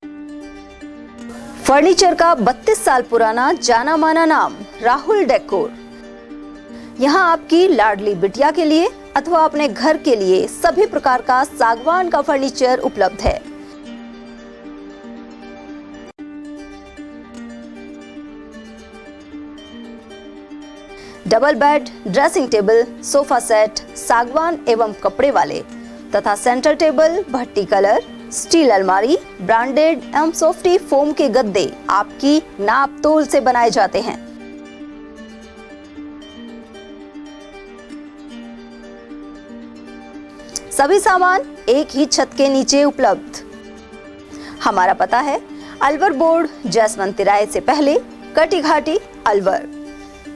Furniture का 32 साल पुराना जाना माना नाम राहुल डेकोर। यहाँ आपकी लाडली बिटिया के लिए अथवा अपने घर के लिए सभी प्रकार का सागवान का फर्नीचर उपलब्ध है। Double bed, dressing table, sofa set, सागवान एवं कपड़े वाले तथा सेंटर टेबल, भट्टी कलर, स्टील अलमारी, ब्रांडेड एवं सॉफ्टी फोम के गद्दे आपकी नाप तोल से बनाए जाते हैं। सभी सामान एक ही छत के नीचे उपलब्ध। हमारा पता है अलवर बोर्ड, जसवंत तिराहे से पहले, Kati Ghati, Alwar.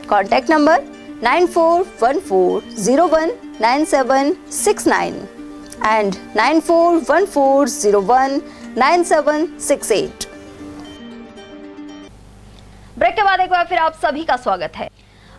Contact number 9414019769 and 9414019768। Break के बाद एक बार फिर आप सभी का स्वागत है।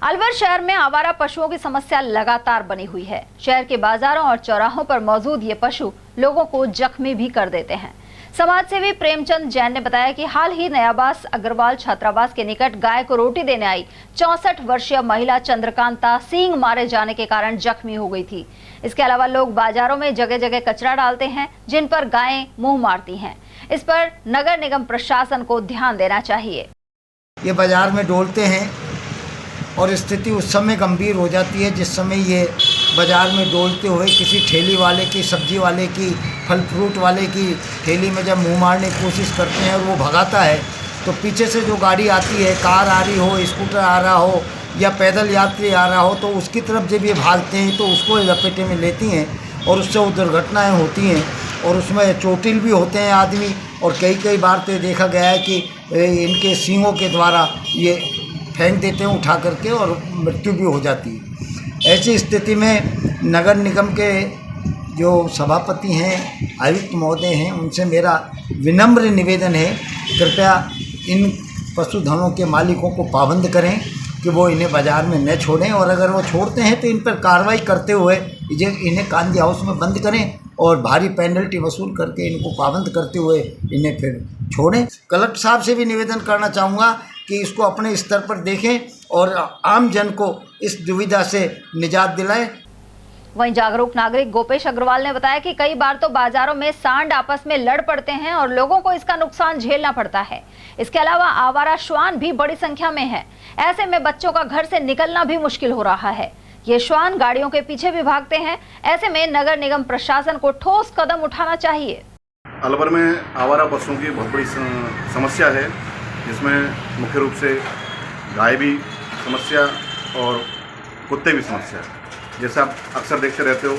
अलवर शहर में आवारा पशुओं की समस्या लगातार बनी हुई है। शहर के बाजारों और चौराहों पर मौजूद ये पशु लोगों को जख्मी भी कर देते हैं। समाजसेवी प्रेमचंद जैन ने बताया कि हाल ही नयाबास अग्रवाल छात्रावास के निकट गाय को रोटी देने आई 64 वर्षीय महिला चंद्रकांता सींग मारे जाने के कारण जख्मी हो गई थी। इसके अलावा लोग बाजारों में जगह जगह कचरा डालते हैं, जिन पर गायें मुंह मारती हैं। इस पर नगर निगम प्रशासन को ध्यान देना चाहिए। ये बाजार में डोलते हैं और स्थिति उस समय गंभीर हो जाती है जिस समय ये बाज़ार में डोलते हुए किसी ठेली वाले की, सब्जी वाले की, फल फ्रूट वाले की ठेली में जब मुंह मारने की कोशिश करते हैं और वो भगाता है तो पीछे से जो गाड़ी आती है, कार आ रही हो, स्कूटर आ रहा हो या पैदल यात्री आ रहा हो, तो उसकी तरफ जब ये भागते हैं तो उसको लपेटे में लेती हैं और उससे वो दुर्घटनाएँ होती हैं और उसमें चोटिल भी होते हैं आदमी। और कई बार तो देखा गया है कि इनके सींगों के द्वारा ये फेंक देते हैं उठा करके और मृत्यु भी हो जाती है। ऐसी स्थिति में नगर निगम के जो सभापति हैं, आयुक्त महोदय हैं, उनसे मेरा विनम्र निवेदन है, कृपया इन पशुधनों के मालिकों को पाबंद करें कि वो इन्हें बाज़ार में न छोड़ें और अगर वो छोड़ते हैं तो इन पर कार्रवाई करते हुए इन्हें कांदी हाउस में बंद करें और भारी पेनल्टी वसूल करके इनको पाबंद करते हुए इन्हें फिर छोड़ें। कलेक्टर साहब से भी निवेदन करना चाहूँगा कि इसको अपने स्तर पर देखें और आम जन को इस दुविधा से निजात दिलाएं। वहीं जागरूक नागरिक गोपेश अग्रवाल ने बताया कि कई बार तो बाजारों में सांड आपस में लड़ पड़ते हैं और लोगों को इसका नुकसान झेलना पड़ता है। इसके अलावा आवारा श्वान भी बड़ी संख्या में है। ऐसे में बच्चों का घर से निकलना भी मुश्किल हो रहा है। ये श्वान गाड़ियों के पीछे भी भागते हैं। ऐसे में नगर निगम प्रशासन को ठोस कदम उठाना चाहिए। अलवर में आवारा पशुओं की बहुत बड़ी समस्या है, जिसमें मुख्य रूप से गाय भी समस्या और कुत्ते भी समस्या है। जैसे आप अक्सर देखते रहते हो,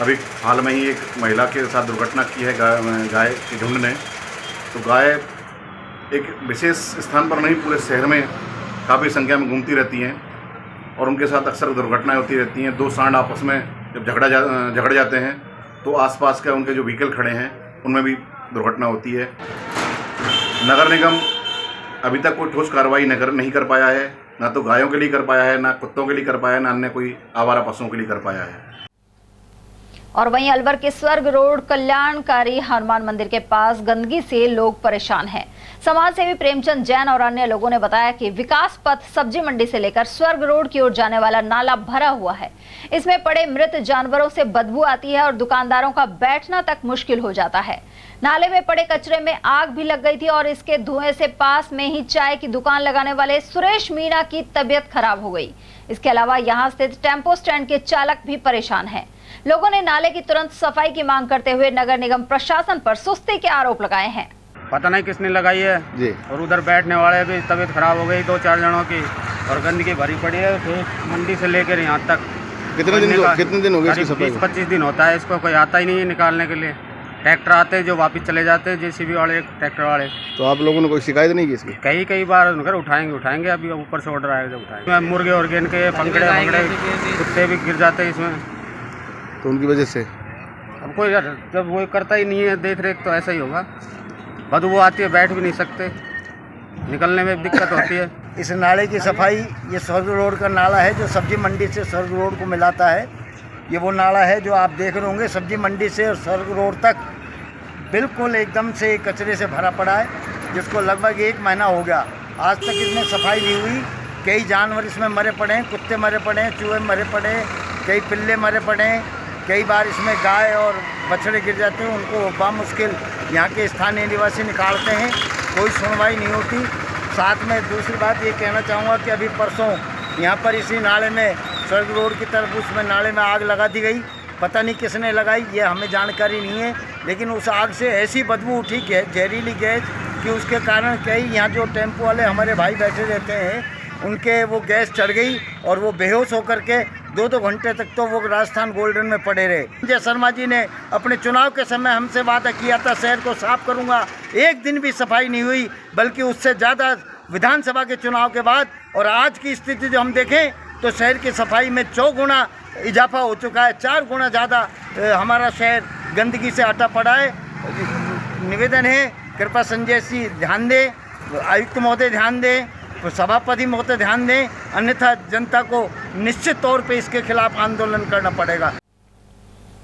अभी हाल में ही एक महिला के साथ दुर्घटना की है गाय के झुंड ने। तो गाय एक विशेष स्थान पर नहीं, पूरे शहर में काफ़ी संख्या में घूमती रहती हैं और उनके साथ अक्सर दुर्घटनाएं होती रहती हैं। दो सांड आपस में जब झगड़ जाते हैं तो आसपास के उनके जो व्हीकल खड़े हैं उनमें भी दुर्घटना होती है। नगर निगम अभी तक कोई ठोस कार्रवाई नहीं कर पाया है, ना तो गायों के लिए कर पाया है, ना कुत्तों के लिए कर पाया है, ना अन्य कोई आवारा पशुओं के लिए कर पाया है। और वहीं अलवर के स्वर्ग रोड कल्याणकारी हनुमान मंदिर के पास गंदगी से लोग परेशान हैं। समाज सेवी प्रेमचंद जैन और अन्य लोगों ने बताया कि विकास पथ सब्जी मंडी से लेकर स्वर्ग रोड की ओर जाने वाला नाला भरा हुआ है। इसमें पड़े मृत जानवरों से बदबू आती है और दुकानदारों का बैठना तक मुश्किल हो जाता है। नाले में पड़े कचरे में आग भी लग गई थी और इसके धुएं से पास में ही चाय की दुकान लगाने वाले सुरेश मीणा की तबीयत खराब हो गई। इसके अलावा यहां स्थित टेम्पो स्टैंड के चालक भी परेशान हैं। लोगों ने नाले की तुरंत सफाई की मांग करते हुए नगर निगम प्रशासन पर सुस्ती के आरोप लगाए हैं। पता नहीं किसने लगाई है जी। और उधर बैठने वाले भी तबीयत खराब हो गई 2-4 जनों की और गंदगी भरी पड़ी है। तो मंडी से लेकर यहाँ तक कितने दिन हो गए इसकी सफाई? 20-25 दिन होता है। इसको कोई आता ही नहीं है निकालने के लिए। ट्रैक्टर आते हैं जो वापस चले जाते हैं, जेसीबी वाले ट्रैक्टर वाले। तो आप लोगों ने कोई शिकायत नहीं की इसकी? कई बार उनकर उठाएंगे अभी ऊपर से ऑर्डर आएगा जब उठाएंगे। मुर्गे और इनके पंखड़े कुत्ते भी गिर जाते हैं इसमें, तो उनकी वजह से अब कोई जब वो करता ही नहीं है देख रेख तो ऐसा ही होगा। बदबू आती है, बैठ भी नहीं सकते, निकलने में दिक्कत होती है। इस नाले की सफाई, ये स्वर्ग रोड का नाला है जो सब्जी मंडी से स्वर्ग रोड को मिलाता है। ये वो नाला है जो आप देख रहे होंगे सब्जी मंडी से और स्वर्ग रोड तक बिल्कुल एकदम से कचरे से भरा पड़ा है, जिसको लगभग 1 महीना हो गया। आज तक इसमें सफाई नहीं हुई। कई जानवर इसमें मरे पड़े हैं, कुत्ते मरे पड़े हैं, चूहे मरे पड़े हैं, कई पिल्ले मरे पड़े हैं। कई बार इसमें गाय और बछड़े गिर जाते हैं, उनको बामुश्किल यहाँ के स्थानीय निवासी निकालते हैं, कोई सुनवाई नहीं होती। साथ में दूसरी बात ये कहना चाहूँगा कि अभी परसों यहाँ पर इसी नाले में स्वर्ग रोड की तरफ उसमें नाले में आग लगा दी गई। पता नहीं किसने लगाई, ये हमें जानकारी नहीं है, लेकिन उस आग से ऐसी बदबू उठी जहरीली गैस कि उसके कारण कई यहाँ जो टेम्पो वाले हमारे भाई बैठे रहते हैं उनके वो गैस चढ़ गई और वो बेहोश होकर के 2-2 घंटे तक तो वो राजस्थान गोल्डन में पड़े रहे। संजय शर्मा जी ने अपने चुनाव के समय हमसे वादा किया था शहर को साफ करूंगा, एक दिन भी सफाई नहीं हुई, बल्कि उससे ज़्यादा विधानसभा के चुनाव के बाद। और आज की स्थिति जो हम देखें तो शहर की सफाई में 4 गुना इजाफा हो चुका है, 4 गुना ज़्यादा हमारा शहर गंदगी से हटा पड़ा है। निवेदन है कृपया संजय जी ध्यान दें, आयुक्त महोदय ध्यान दें, सभापति महोदय ध्यान दें, अन्यथा जनता को निश्चित तौर पे इसके खिलाफ आंदोलन करना पड़ेगा।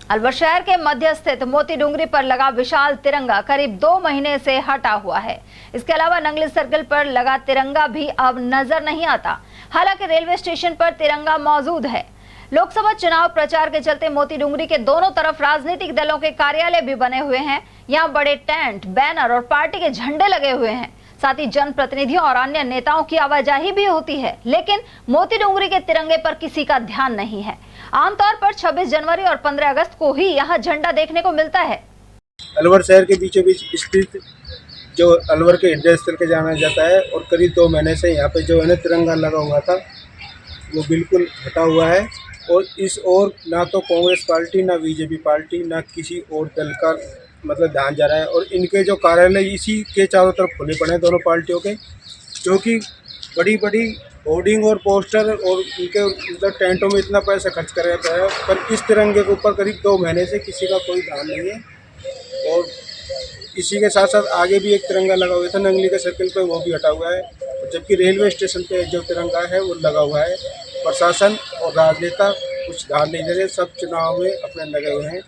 अलवर शहर के मध्य स्थित मोती डूंगरी पर लगा विशाल तिरंगा करीब 2 महीने से हटा हुआ है। इसके अलावा नंगली सर्कल पर लगा तिरंगा भी अब नजर नहीं आता। हालांकि रेलवे स्टेशन पर तिरंगा मौजूद है। लोकसभा चुनाव प्रचार के चलते मोती डूंगरी के दोनों तरफ राजनीतिक दलों के कार्यालय भी बने हुए हैं। यहाँ बड़े टेंट, बैनर और पार्टी के झंडे लगे हुए हैं। साथ ही जनप्रतिनिधियों और अन्य नेताओं की आवाजाही भी होती है, लेकिन मोती डूंगरी के तिरंगे पर किसी का ध्यान नहीं है। आमतौर पर 26 जनवरी और 15 अगस्त को ही यहाँ झंडा देखने को मिलता है। अलवर शहर के बीचों बीच स्थित जो अलवर के हृदय स्थल के जाना जाता है और करीब 2 महीने से यहाँ पे जो है ना तिरंगा लगा हुआ था वो बिल्कुल हटा हुआ है। और इस ओर ना तो कांग्रेस पार्टी, ना बीजेपी पार्टी, ना किसी और दल का मतलब ध्यान जा रहा है। और इनके जो कार्यालय इसी के चारों तरफ खुले पड़े हैं दोनों पार्टियों के, जो कि बड़ी बड़ी होर्डिंग और पोस्टर और उनके मतलब टेंटों में इतना पैसा खर्च कर जाता है, पर इस तिरंगे के ऊपर करीब 2 महीने से किसी का कोई ध्यान नहीं है। और इसी के साथ साथ आगे भी एक तिरंगा लगा हुआ था नंगली के सर्कल पर, वो भी हटा हुआ है। जबकि रेलवे स्टेशन पे जो तिरंगा है वो लगा हुआ है। प्रशासन और राजनेता कुछ ध्यान नहीं दे रहे, सब चुनाव में अपने लगे हुए हैं।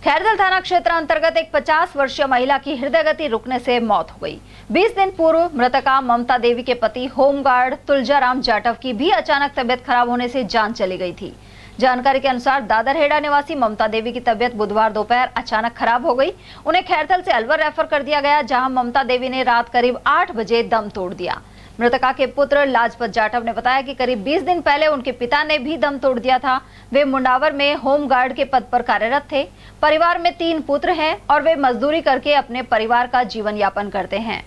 खैरदल थाना क्षेत्र अंतर्गत एक 50 वर्षीय महिला की हृदय गति रुकने से मौत हो गई। 20 दिन पूर्व मृतका ममता देवी के पति होमगार्ड तुलजाराम जाटव की भी अचानक तबियत खराब होने से जान चली गई थी। जानकारी के अनुसार दादरहेड़ा निवासी ममता देवी की तबियत बुधवार दोपहर अचानक खराब हो गई। उन्हें खैरथल से अलवर रेफर कर दिया गया, जहां ममता देवी ने रात करीब 8 बजे दम तोड़ दिया। मृतका के पुत्र लाजपत जाटव ने बताया कि करीब 20 दिन पहले उनके पिता ने भी दम तोड़ दिया था। वे मुंडावर में होमगार्ड के पद पर कार्यरत थे। परिवार में 3 पुत्र हैं और वे मजदूरी करके अपने परिवार का जीवन यापन करते हैं।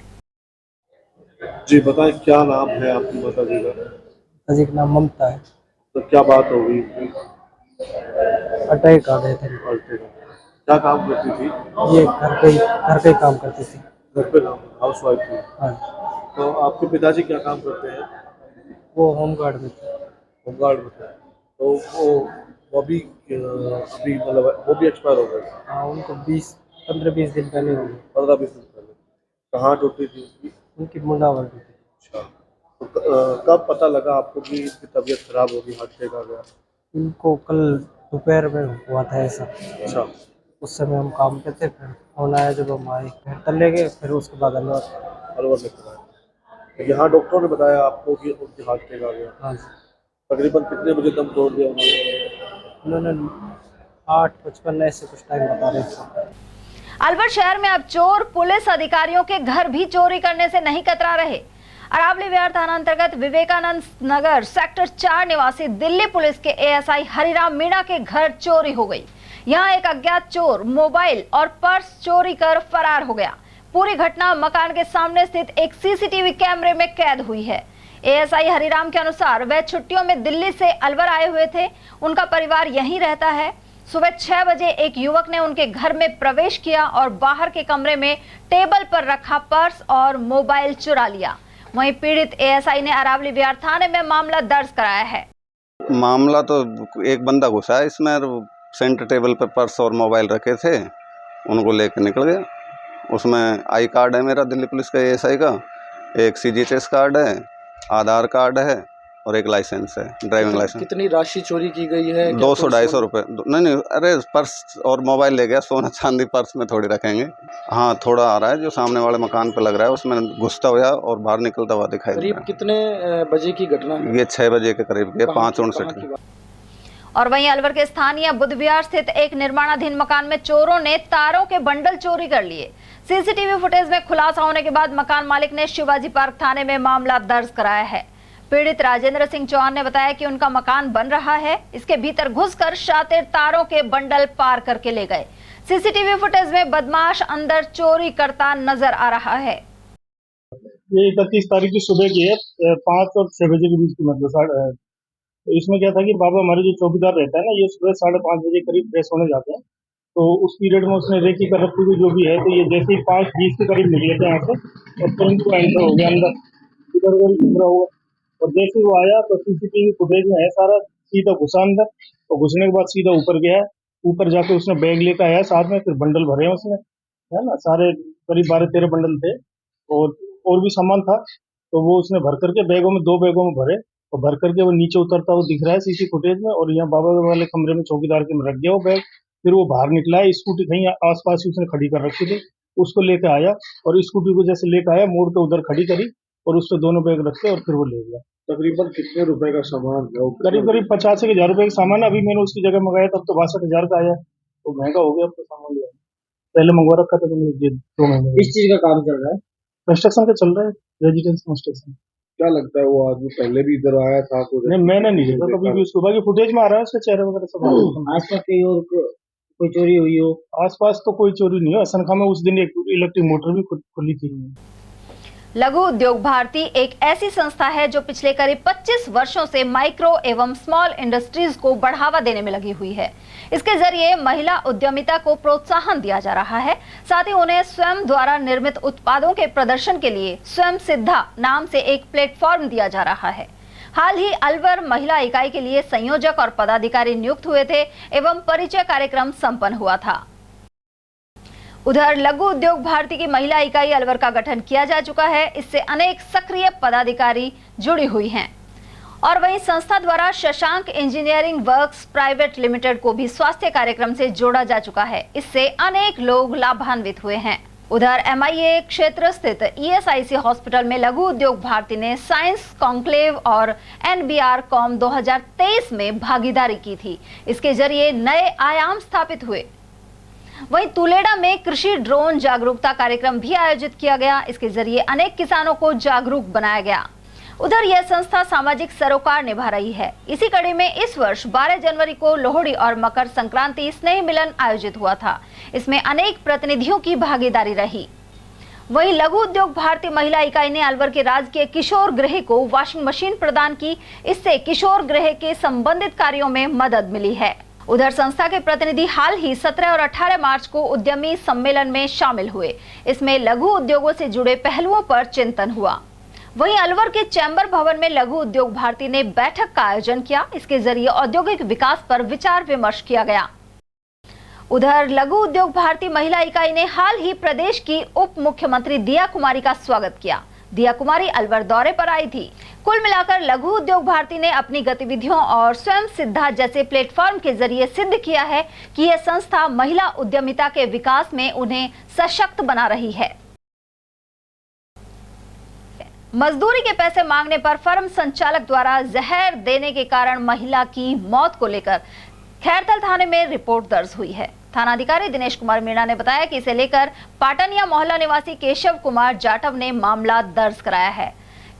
जी बताएं, क्या नाम है आपकी माता जी का? जी नाम ममता है। तो क्या बात हो गई? अटैक आ गए थे। क्या काम करती थी? ये घर पे काम करती थी। घर पे काम, हाउस वाइफ थी? हाँ। तो आपके पिताजी क्या काम करते हैं? वो होमगार्ड में थे। होमगार्ड में थे, तो वो भी अभी मतलब वो भी एक्सपायर हो गए? हाँ, उनको 15-20 दिन पहले हो गए। 15-20 दिन पहले। कहाँ ड्यूटी थी उनकी? उनकी मुंडावर ड्यूटी। अच्छा, तो कब पता लगा आपको कि इनकी तबीयत खराब होगी, हार्ट अटैक आ गया? इनको कल दोपहर में हुआ था ऐसा। अच्छा। उस समय हम काम पे थे, फिर फोन आया जब हम आए, फिर तले गए, फिर उसके बाद अलवर में कराया। यहाँ डॉक्टरों ने बताया आपको कि उनके हार्ट अटैक आ गया। हाँ जी। तकरीबन कितने बजे दम तोड़ दिया उन्होंने? 8:55 ऐसे कुछ टाइम बता रहे थे। अलवर शहर में अब चोर पुलिस अधिकारियों के घर भी चोरी करने से नहीं कतरा रहे। अरावली विहार थाना अंतर्गत विवेकानंद नगर सेक्टर 4 निवासी दिल्ली पुलिस के एएसआई हरिराम मीणा के घर चोरी हो गई। यहां एक अज्ञात चोर मोबाइल और पर्स चोरी कर फरार हो गया। पूरी घटना मकान के सामने स्थित एक सीसीटीवी कैमरे में कैद हुई है। एएसआई हरिराम के अनुसार वह छुट्टियों में दिल्ली से अलवर आए हुए थे। उनका परिवार यहीं रहता है। सुबह 6 बजे एक युवक ने उनके घर में प्रवेश किया और बाहर के कमरे में टेबल पर रखा पर्स और मोबाइल चुरा लिया। वहीं पीड़ित एएसआई ने अरावली विहार थाने में मामला दर्ज कराया है। मामला तो एक बंदा घुसा है इसमें, सेंटर टेबल पे पर्स और मोबाइल रखे थे, उनको लेकर निकल गया। उसमें आई कार्ड है मेरा दिल्ली पुलिस का एएसआई का, एक सीजीएचएस कार्ड है, आधार कार्ड है और एक लाइसेंस है, ड्राइविंग लाइसेंस। कितनी राशि चोरी की गई है? 200-250 रुपये। नहीं, अरे पर्स और मोबाइल ले गया, सोना चांदी पर्स में थोड़ी रखेंगे। हाँ, थोड़ा आ रहा है जो सामने वाले मकान पे लग रहा है, उसमें घुसता हुआ और बाहर निकलता हुआ दिखाई दे रहा है। कितने बजे की घटना है? ये 6 बजे के करीब के 5:59। और वहीं अलवर के स्थानीय बुद्ध विहार स्थित एक निर्माणाधीन मकान में चोरों ने तारों के बंडल चोरी कर लिए। सीसीटीवी फुटेज में खुलासा होने के बाद मकान मालिक ने शिवाजी पार्क थाने में मामला दर्ज कराया है। पीड़ित राजेंद्र सिंह चौहान ने बताया कि उनका मकान बन रहा है, इसके भीतर घुसकर शातिर तारों के बंडल पार करके ले गए। सीसीटीवी फुटेज में बदमाश अंदर चोरी करता नजर आ रहा है। ये 31 तारीख की सुबह की है, 5 और 6 बजे के बीच की, मतलब इसमें क्या था कि बाबा हमारे जो चौकीदार रहता है ना, ये सुबह 5:30 बजे करीब फ्रेश होने जाते हैं, तो उस पीरियड में उसने रेकी कर रखी हुई जो भी है, तो ये जैसे ही 5:20 के करीब निकले थे यहाँ से और तुरंत वो एंटर हो गया अंदर, इधर उधर घूम रहा हुआ। और जैसे ही वो आया तो सीसीटीवी फुटेज में है सारा, सीधा घुसा अंदर और घुसने के बाद सीधा ऊपर गया। ऊपर जाके उसने बैग लेकर आया साथ में, फिर बंडल भरे उसने, है ना, सारे करीब 12-13 बंडल थे और भी सामान था, तो वो उसने भर करके बैगों में 2 बैगों में भरे और भर करके वो नीचे उतरता हुआ दिख रहा है सीसी फुटेज में। और यहाँ बाबा वाले कमरे में चौकीदार के में रख गया वो बैग। फिर वो बाहर निकला है, स्कूटी कहीं आसपास ही उसने खड़ी कर रखी थी, उसको लेकर आया और स्कूटी को जैसे लेकर आया मोड़ के उधर खड़ी करी और उस पर दोनों बैग रखे और फिर वो ले गया। तकरीबन कितने रुपए का सामान? करीब 85 से 1000 रुपए का सामान। अभी मैंने उसकी जगह मंगाया तब तो 62,000 का आया, तो महंगा हो गया अब तो सामान लिया। पहले मंगवा रखा था मैंने 2 महीने। इस चीज का काम चल रहा है, कंस्ट्रक्शन का चल रहा है, रेजिडेंस कंस्ट्रक्शन। क्या लगता है वो आदमी पहले भी इधर आया था? नहीं, मैंने नहीं देखा कभी भी उसको, बाकी फुटेज में आ रहा है उसका चेहरा वगैरह सब। आसपास कहीं और कोई चोरी हुई हो? आसपास तो कोई चोरी नहीं हो। सनखा में उस दिन एक इलेक्ट्रिक मोटर भी खुली थी। लघु उद्योग भारती एक ऐसी संस्था है जो पिछले करीब 25 वर्षों से माइक्रो एवं स्मॉल इंडस्ट्रीज को बढ़ावा देने में लगी हुई है। इसके जरिए महिला उद्यमिता को प्रोत्साहन दिया जा रहा है, साथ ही उन्हें स्वयं द्वारा निर्मित उत्पादों के प्रदर्शन के लिए स्वयं सिद्धा नाम से एक प्लेटफॉर्म दिया जा रहा है। हाल ही अलवर महिला इकाई के लिए संयोजक और पदाधिकारी नियुक्त हुए थे एवं परिचय कार्यक्रम संपन्न हुआ था। उधर लघु उद्योग भारती की महिला इकाई अलवर का गठन किया जा चुका है। इससे अनेक सक्रिय पदाधिकारी जुड़ी हुई हैं और वहीं संस्था द्वारा Shashank engineering works private limited को भी स्वास्थ्य कार्यक्रम से जोड़ा जा चुका है। इससे अनेक लोग लाभान्वित हुए हैं। उधर MIA क्षेत्र स्थित ESIC हॉस्पिटल में लघु उद्योग भारती ने साइंस कॉन्क्लेव और NBR कॉम 2023 में भागीदारी की थी। इसके जरिए नए आयाम स्थापित हुए। वहीं तुलेड़ा में कृषि ड्रोन जागरूकता कार्यक्रम भी आयोजित किया गया। इसके जरिए अनेक किसानों को जागरूक बनाया गया। उधर यह संस्था सामाजिक सरोकार निभा रही है। इसी कड़ी में इस वर्ष 12 जनवरी को लोहड़ी और मकर संक्रांति स्नेह मिलन आयोजित हुआ था। इसमें अनेक प्रतिनिधियों की भागीदारी रही। वहीं लघु उद्योग भारती महिला इकाई ने अलवर के राजकीय किशोर गृह को वॉशिंग मशीन प्रदान की। इससे किशोर गृह के संबंधित कार्यों में मदद मिली है। उधर संस्था के प्रतिनिधि हाल ही 17 और 18 मार्च को उद्यमी सम्मेलन में शामिल हुए। इसमें लघु उद्योगों से जुड़े पहलुओं पर चिंतन हुआ। वहीं अलवर के चैम्बर भवन में लघु उद्योग भारती ने बैठक का आयोजन किया। इसके जरिए औद्योगिक विकास पर विचार विमर्श किया गया। उधर लघु उद्योग भारती महिला इकाई ने हाल ही प्रदेश की उप मुख्यमंत्री दिया कुमारी का स्वागत किया। दिया कुमारी अलवर दौरे पर आई थी। कुल मिलाकर लघु उद्योग भारती ने अपनी गतिविधियों और स्वयं सिद्धा जैसे प्लेटफॉर्म के जरिए सिद्ध किया है कि यह संस्था महिला उद्यमिता के विकास में उन्हें सशक्त बना रही है। मजदूरी के पैसे मांगने पर फर्म संचालक द्वारा जहर देने के कारण महिला की मौत को लेकर खैरथल थाने में रिपोर्ट दर्ज हुई है। थानाधिकारी दिनेश कुमार मीणा ने बताया कि इसे लेकर पाटनिया मोहल्ला निवासी केशव कुमार जाटव ने मामला दर्ज कराया है।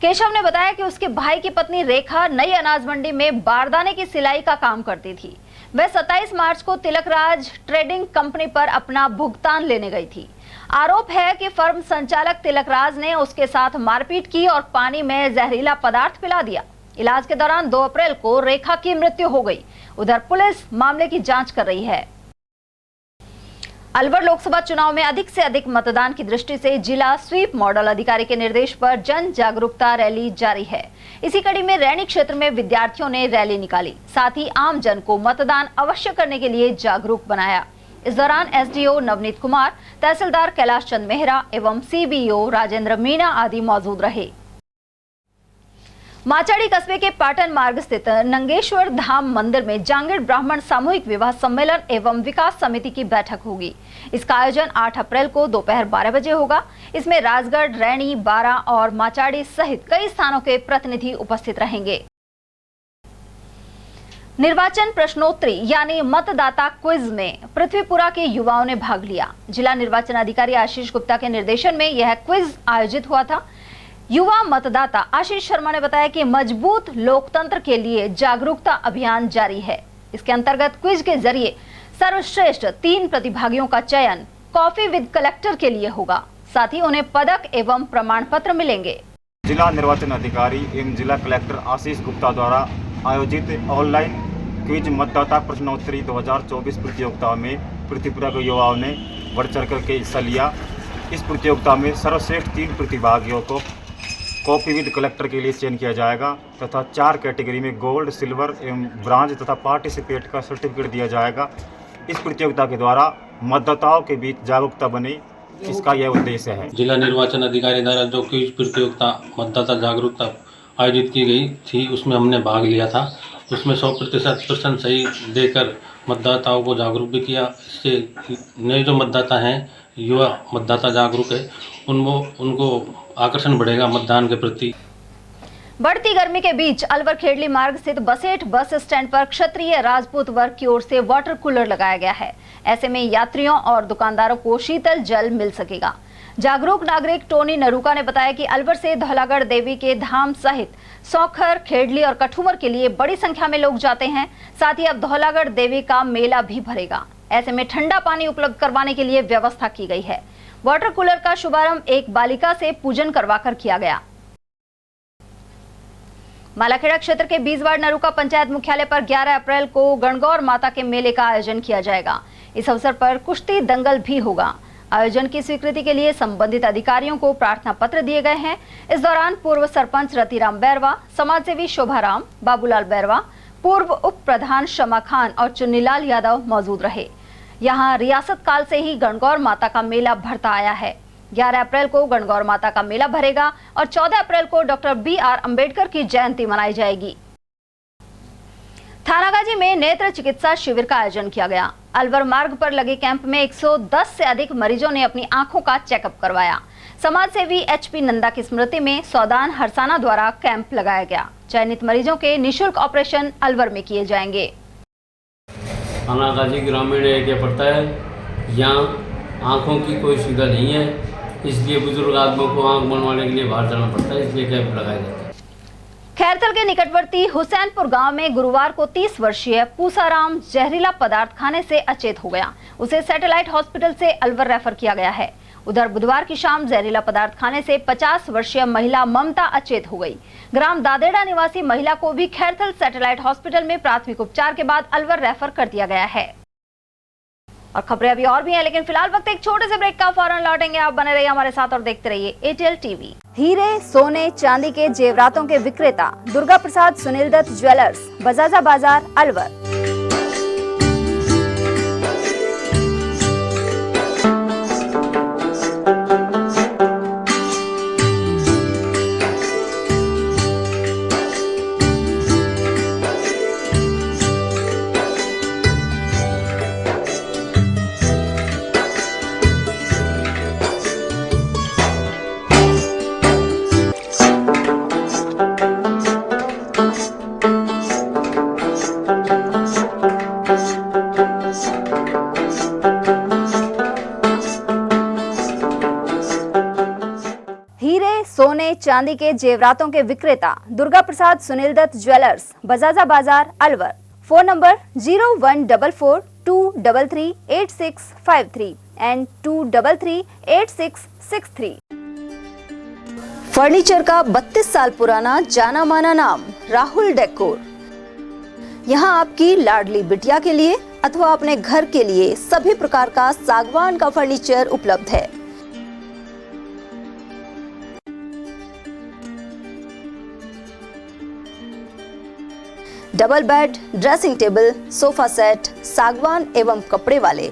केशव ने बताया कि उसके भाई की पत्नी रेखा नई अनाज मंडी में बारदाने की सिलाई का काम करती थी। वह 27 मार्च को तिलकराज ट्रेडिंग कंपनी पर अपना भुगतान लेने गई थी। आरोप है कि फर्म संचालक तिलकराज ने उसके साथ मारपीट की और पानी में जहरीला पदार्थ पिला दिया। इलाज के दौरान 2 अप्रैल को रेखा की मृत्यु हो गई। उधर पुलिस मामले की जांच कर रही है। अलवर लोकसभा चुनाव में अधिक से अधिक मतदान की दृष्टि से जिला स्वीप मॉडल अधिकारी के निर्देश पर जन जागरूकता रैली जारी है। इसी कड़ी में रैणी क्षेत्र में विद्यार्थियों ने रैली निकाली, साथ ही आम जन को मतदान अवश्य करने के लिए जागरूक बनाया। इस दौरान एसडीओ नवनीत कुमार, तहसीलदार कैलाश चंद मेहरा एवं सीबीओ राजेंद्र मीणा आदि मौजूद रहे। माचाड़ी कस्बे के पाटन मार्ग स्थित नंगेश्वर धाम मंदिर में जांगीड़ ब्राह्मण सामूहिक विवाह सम्मेलन एवं विकास समिति की बैठक होगी। इसका आयोजन 8 अप्रैल को दोपहर 12 बजे होगा। इसमें राजगढ़, रैणी, बारा और माचाड़ी सहित कई स्थानों के प्रतिनिधि उपस्थित रहेंगे। निर्वाचन प्रश्नोत्तरी यानी मतदाता क्विज में पृथ्वीपुरा के युवाओं ने भाग लिया। जिला निर्वाचन अधिकारी आशीष गुप्ता के निर्देशन में यह क्विज आयोजित हुआ था। युवा मतदाता आशीष शर्मा ने बताया कि मजबूत लोकतंत्र के लिए जागरूकता अभियान जारी है। इसके अंतर्गत क्विज के जरिए सर्वश्रेष्ठ 3 प्रतिभागियों का चयन कॉफी विद कलेक्टर के लिए होगा। साथ ही उन्हें पदक एवं प्रमाण पत्र मिलेंगे। जिला निर्वाचन अधिकारी एवं जिला कलेक्टर आशीष गुप्ता द्वारा आयोजित ऑनलाइन क्विज मतदाता प्रश्नोत्तरी 2024 प्रतियोगिता में पृथ्वीपुरा के युवाओं ने बढ़ चढ़ करके हिस्सा लिया। इस प्रतियोगिता में सर्वश्रेष्ठ 3 प्रतिभागियों को कॉपी विद कलेक्टर के लिए चयन किया जाएगा तथा 4 कैटेगरी में गोल्ड, सिल्वर एवं ब्रांज तथा पार्टिसिपेट का सर्टिफिकेट दिया जाएगा। इस प्रतियोगिता के द्वारा मतदाताओं के बीच जागरूकता बने, इसका यह उद्देश्य है। जिला निर्वाचन अधिकारी द्वारा जो क्विज प्रतियोगिता मतदाता जागरूकता आयोजित की गई थी उसमें हमने भाग लिया था। उसमें 100% प्रश्न सही देकर मतदाताओं को जागरूक भी किया। इससे नए जो मतदाता हैं, युवा मतदाता जागरूक है, उनको आकर्षण बढ़ेगा मतदान के प्रति। बढ़ती गर्मी के बीच अलवर खेड़ली मार्ग स्थित बसेठ बस स्टैंड पर क्षत्रिय राजपूत वर्ग की ओर से वाटर कूलर लगाया गया है। ऐसे में यात्रियों और दुकानदारों को शीतल जल मिल सकेगा। जागरूक नागरिक टोनी नरूका ने बताया कि अलवर से धौलागढ़ देवी के धाम सहित सौखर, खेड़ली और कठुमर के लिए बड़ी संख्या में लोग जाते हैं। साथ ही अब धौलागढ़ देवी का मेला भी भरेगा। ऐसे में ठंडा पानी उपलब्ध करवाने के लिए व्यवस्था की गई है। वाटर कूलर का शुभारंभ एक बालिका से पूजन करवाकर किया गया। मालाखेड़ा क्षेत्र के बीजवाड़ नरूका पंचायत मुख्यालय पर 11 अप्रैल को गणगौर माता के मेले का आयोजन किया जाएगा। इस अवसर पर कुश्ती दंगल भी होगा। आयोजन की स्वीकृति के लिए संबंधित अधिकारियों को प्रार्थना पत्र दिए गए हैं। इस दौरान पूर्व सरपंच रतिराम बैरवा, समाजसेवी शोभाराम, बाबूलाल बैरवा, पूर्व उप प्रधान शमा खान और चुन्नीलाल यादव मौजूद रहे। यहाँ रियासत काल से ही गणगौर माता का मेला भरता आया है। 11 अप्रैल को गणगौर माता का मेला भरेगा और 14 अप्रैल को डॉक्टर BR अम्बेडकर की जयंती मनाई जाएगी। थानागाजी में नेत्र चिकित्सा शिविर का आयोजन किया गया। अलवर मार्ग पर लगे कैंप में 110 से अधिक मरीजों ने अपनी आंखों का चेकअप करवाया। समाजसेवी HP नंदा की स्मृति में सौदान हरसाना द्वारा कैंप लगाया गया। चयनित मरीजों के निःशुल्क ऑपरेशन अलवर में किए जाएंगे। थानागाजी ग्रामीण एरिया पड़ता है। यहाँ आंखों की कोई सुविधा नहीं है, इसलिए बुजुर्ग आदमियों को आंख बनवाने के लिए बाहर जाना पड़ता है, इसलिए कैंप लगाया जाता है। खैरथल के निकटवर्ती हुसैनपुर गांव में गुरुवार को 30 वर्षीय पूसाराम जहरीला पदार्थ खाने से अचेत हो गया। उसे सैटेलाइट हॉस्पिटल से अलवर रेफर किया गया है। उधर बुधवार की शाम जहरीला पदार्थ खाने से 50 वर्षीय महिला ममता अचेत हो गई। ग्राम दादेड़ा निवासी महिला को भी खैरथल सैटेलाइट हॉस्पिटल में प्राथमिक उपचार के बाद अलवर रेफर कर दिया गया है। और खबरें अभी और भी हैं, लेकिन फिलहाल वक्त एक छोटे से ब्रेक का, फौरन लौटेंगे। आप बने रहिए हमारे साथ और देखते रहिए ATL TV। हीरे, सोने, चांदी के जेवरातों के विक्रेता दुर्गा प्रसाद सुनील दत्त ज्वेलर्स, बजाजा बाजार, अलवर। चांदी के जेवरातों के विक्रेता दुर्गा प्रसाद सुनील दत्त ज्वेलर्स, बजाजा बाजार, Alwar. Phone number 0144233853 and 2338663। Furniture का 32 साल पुराना जाना माना नाम राहुल डेकोर। यहाँ आपकी लाडली बिटिया के लिए अथवा अपने घर के लिए सभी प्रकार का सागवान का फर्नीचर उपलब्ध है। Double bed, dressing table, sofa set सागवान एवं कपड़े वाले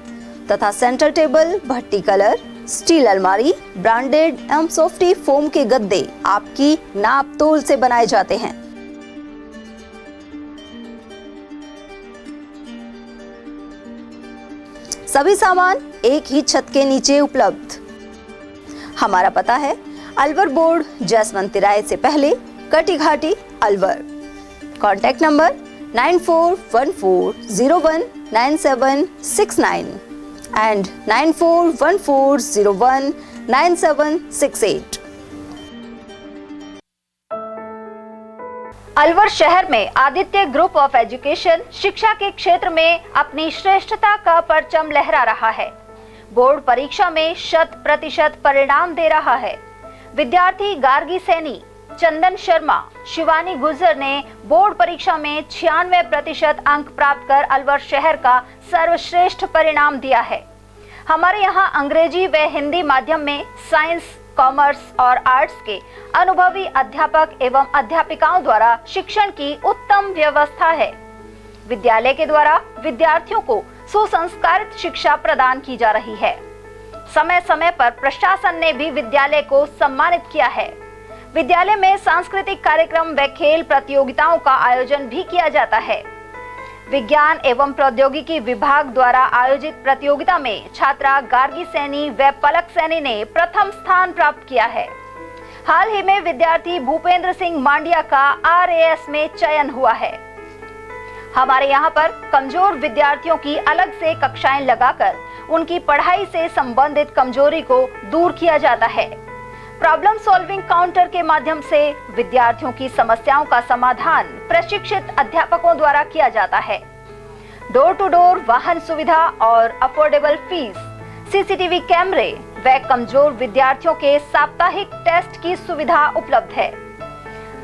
तथा सेंटर टेबल, भट्टी कलर, स्टील अलमारी, ब्रांडेड एवं सॉफ्टी फोम के गद्दे आपकी नाप तोल से बनाए जाते हैं। सभी सामान एक ही छत के नीचे उपलब्ध। हमारा पता है अलवर बोर्ड, जैसवंत तिराहे से पहले, Kati Ghati, Alwar. Contact number 9414019769 and 9414019768। Alwar शहर में आदित्य ग्रुप ऑफ एजुकेशन शिक्षा के क्षेत्र में अपनी श्रेष्ठता का परचम लहरा रहा है। बोर्ड परीक्षा में 100% परिणाम दे रहा है। विद्यार्थी गार्गी सैनी, चंदन शर्मा, शिवानी गुर्जर ने बोर्ड परीक्षा में 96% अंक प्राप्त कर अलवर शहर का सर्वश्रेष्ठ परिणाम दिया है। हमारे यहाँ अंग्रेजी व हिंदी माध्यम में साइंस, कॉमर्स और आर्ट्स के अनुभवी अध्यापक एवं अध्यापिकाओं द्वारा शिक्षण की उत्तम व्यवस्था है। विद्यालय के द्वारा विद्यार्थियों को सुसंस्कारित शिक्षा प्रदान की जा रही है। समय समय पर प्रशासन ने भी विद्यालय को सम्मानित किया है। विद्यालय में सांस्कृतिक कार्यक्रम व खेल प्रतियोगिताओं का आयोजन भी किया जाता है। विज्ञान एवं प्रौद्योगिकी विभाग द्वारा आयोजित प्रतियोगिता में छात्रा गार्गी सैनी व पलक सैनी ने प्रथम स्थान प्राप्त किया है। हाल ही में विद्यार्थी भूपेंद्र सिंह मांडिया का RAS में चयन हुआ है। हमारे यहाँ पर कमजोर विद्यार्थियों की अलग से कक्षाएं लगाकर उनकी पढ़ाई से संबंधित कमजोरी को दूर किया जाता है। प्रॉब्लम सॉल्विंग काउंटर के माध्यम से विद्यार्थियों की समस्याओं का समाधान प्रशिक्षित अध्यापकों द्वारा किया जाता है। डोर टू डोर वाहन सुविधा और अफोर्डेबल फीस, CCTV कैमरे व कमजोर विद्यार्थियों के साप्ताहिक टेस्ट की सुविधा उपलब्ध है।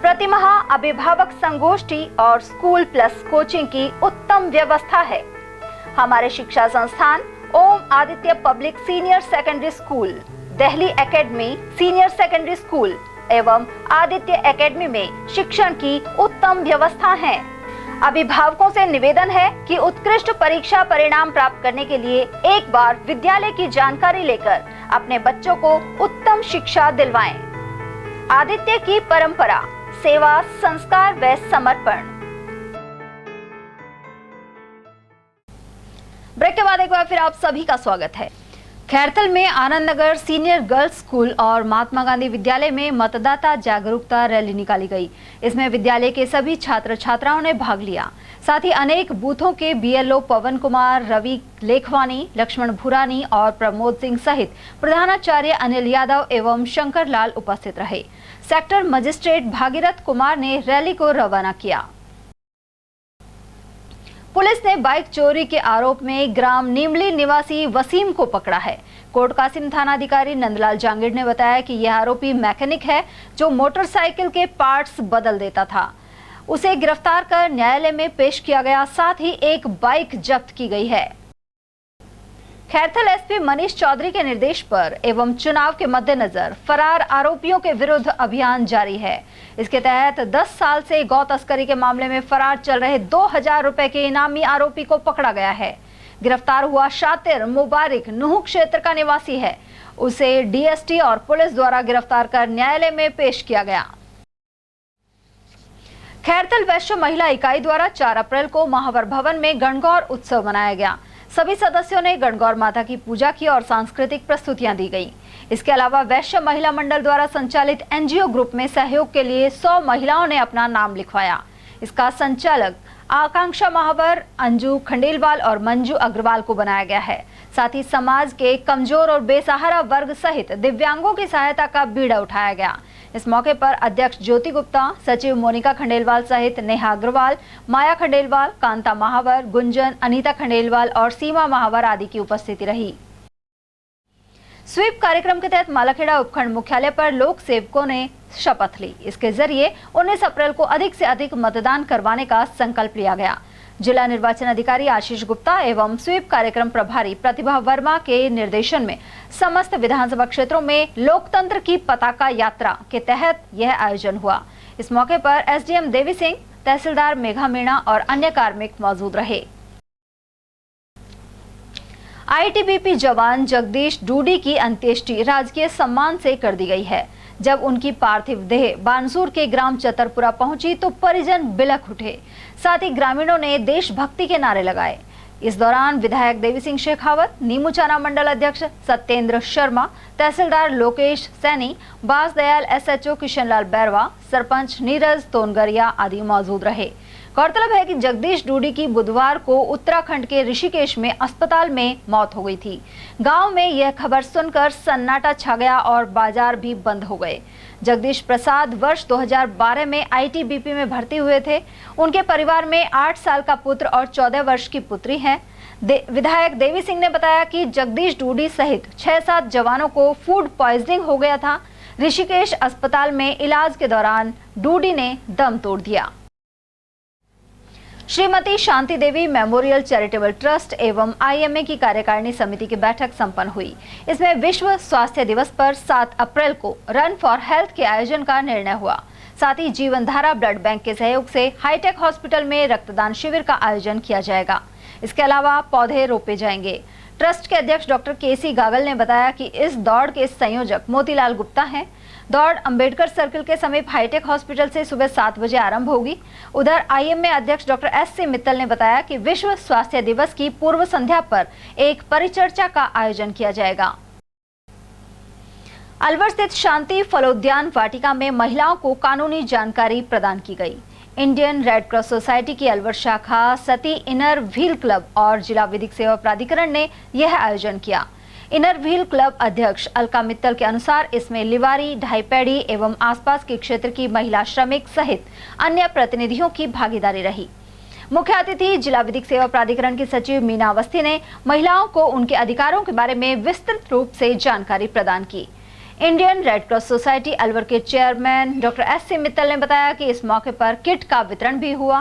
प्रतिमाह अभिभावक संगोष्ठी और स्कूल प्लस कोचिंग की उत्तम व्यवस्था है। हमारे शिक्षा संस्थान Om Aditya public senior secondary school, Delhi academy senior secondary school एवं आदित्य एकेडमी में शिक्षण की उत्तम व्यवस्था है। अभिभावकों से निवेदन है कि उत्कृष्ट परीक्षा परिणाम प्राप्त करने के लिए एक बार विद्यालय की जानकारी लेकर अपने बच्चों को उत्तम शिक्षा दिलवाएं। आदित्य की परंपरा, सेवा, संस्कार व समर्पण। ब्रेक के बाद एक बार फिर आप सभी का स्वागत है। खैरथल में Anand Nagar senior girls school और महात्मा गांधी विद्यालय में मतदाता जागरूकता रैली निकाली गई। इसमें विद्यालय के सभी छात्र छात्राओं ने भाग लिया। साथ ही अनेक बूथों के BLO पवन कुमार, रवि लेखवानी, लक्ष्मण भूरानी और प्रमोद सिंह सहित प्रधानाचार्य अनिल यादव एवं शंकर लाल उपस्थित रहे। सेक्टर मजिस्ट्रेट भागीरथ कुमार ने रैली को रवाना किया। पुलिस ने बाइक चोरी के आरोप में ग्राम नीमली निवासी वसीम को पकड़ा है। कोट कासिम थानाधिकारी नंदलाल जांगिड़ ने बताया कि यह आरोपी मैकेनिक है जो मोटरसाइकिल के पार्ट्स बदल देता था। उसे गिरफ्तार कर न्यायालय में पेश किया गया। साथ ही एक बाइक जब्त की गई है। खैरथल SP मनीष चौधरी के निर्देश पर एवं चुनाव के मद्देनजर फरार आरोपियों के विरुद्ध अभियान जारी है। इसके तहत 10 साल से गौ तस्करी के मामले में फरार चल रहे 2000 रुपए के इनामी आरोपी को पकड़ा गया है। गिरफ्तार हुआ शातिर मुबारिक नूह क्षेत्र का निवासी है। उसे DST और पुलिस द्वारा गिरफ्तार कर न्यायालय में पेश किया गया। खैरथल वैश्य महिला इकाई द्वारा 4 अप्रैल को महावर भवन में गणगौर उत्सव मनाया गया। सभी सदस्यों ने गणगौर माता की पूजा की और सांस्कृतिक प्रस्तुतियां दी गई। इसके अलावा वैश्य महिला मंडल द्वारा संचालित NGO ग्रुप में सहयोग के लिए 100 महिलाओं ने अपना नाम लिखवाया। इसका संचालक आकांक्षा महावर, अंजू खंडेलवाल और मंजू अग्रवाल को बनाया गया है। साथ ही समाज के कमजोर और बेसहारा वर्ग सहित दिव्यांगों की सहायता का बीड़ा उठाया गया। इस मौके पर अध्यक्ष ज्योति गुप्ता, सचिव मोनिका खंडेलवाल सहित नेहा अग्रवाल, माया खंडेलवाल, कांता महावर, गुंजन, अनीता खंडेलवाल और सीमा महावर आदि की उपस्थिति रही। स्वीप कार्यक्रम के तहत मालाखेड़ा उपखंड मुख्यालय पर लोक सेवकों ने शपथ ली। इसके जरिए 19 अप्रैल को अधिक से अधिक मतदान करवाने का संकल्प लिया गया। जिला निर्वाचन अधिकारी आशीष गुप्ता एवं स्वीप कार्यक्रम प्रभारी प्रतिभा वर्मा के निर्देशन में समस्त विधानसभा क्षेत्रों में लोकतंत्र की पताका यात्रा के तहत यह आयोजन हुआ। इस मौके पर एसडीएम देवी सिंह, तहसीलदार मेघा मीणा और अन्य कार्मिक मौजूद रहे। आईटीबीपी जवान जगदीश डूडी की अंत्येष्टि राजकीय सम्मान से कर दी गई है। जब उनकी पार्थिव देह बानसूर के ग्राम चतरपुरा पहुंची तो परिजन बिलख उठे। साथ ही ग्रामीणों ने देशभक्ति के नारे लगाए। इस दौरान विधायक देवी सिंह शेखावत, नीमूचाना मंडल अध्यक्ष सत्येंद्र शर्मा, तहसीलदार लोकेश सैनी, बासदयाल एसएचओ किशनलाल बैरवा, सरपंच नीरज तोनगरिया आदि मौजूद रहे। गौरतलब है कि जगदीश डूडी की बुधवार को उत्तराखंड के ऋषिकेश में अस्पताल में मौत हो गई थी। गांव में यह खबर सुनकर सन्नाटा छा गया और बाजार भी बंद हो गए। जगदीश प्रसाद वर्ष 2012 में आईटीबीपी में भर्ती हुए थे। उनके परिवार में 8 साल का पुत्र और 14 वर्ष की पुत्री है। विधायक देवी सिंह ने बताया कि जगदीश डूडी सहित 6-7 जवानों को फूड पॉइजनिंग हो गया था। ऋषिकेश अस्पताल में इलाज के दौरान डूडी ने दम तोड़ दिया। Shrimati Shanti Devi memorial charitable trust एवं आईएमए की कार्यकारिणी समिति की बैठक संपन्न हुई। इसमें विश्व स्वास्थ्य दिवस पर 7 अप्रैल को रन फॉर हेल्थ के आयोजन का निर्णय हुआ। साथ ही जीवन धारा ब्लड बैंक के सहयोग से हाईटेक हॉस्पिटल में रक्तदान शिविर का आयोजन किया जाएगा। इसके अलावा पौधे रोपे जाएंगे। ट्रस्ट के अध्यक्ष डॉक्टर केसी गागल ने बताया कि इस दौड़ के संयोजक मोतीलाल गुप्ता हैं। दौड़ अंबेडकर सर्किल के समीप हाईटेक हॉस्पिटल से सुबह 7 बजे आरंभ होगी। उधर आईएमए अध्यक्ष डॉक्टर एससी मित्तल ने बताया कि विश्व स्वास्थ्य दिवस की पूर्व संध्या पर एक परिचर्चा का आयोजन किया जाएगा। अलवर स्थित शांति फलोद्यान वाटिका में महिलाओं को कानूनी जानकारी प्रदान की गई। इंडियन रेड क्रॉस सोसाइटी की अलवर शाखा, सती इनर व्हील क्लब और जिला विधिक सेवा प्राधिकरण ने यह आयोजन किया। इनर व्हील क्लब अध्यक्ष अलका मित्तल के अनुसार इसमें लिवारी, ढाईपेड़ी एवं आसपास के क्षेत्र की महिला श्रमिक सहित अन्य प्रतिनिधियों की भागीदारी रही। मुख्य अतिथि जिला विधिक सेवा प्राधिकरण की सचिव मीना अवस्थी ने महिलाओं को उनके अधिकारों के बारे में विस्तृत रूप से जानकारी प्रदान की। Indian red cross society Alwar के चेयरमैन डॉक्टर एससी मित्तल ने बताया कि इस मौके पर किट का वितरण भी हुआ।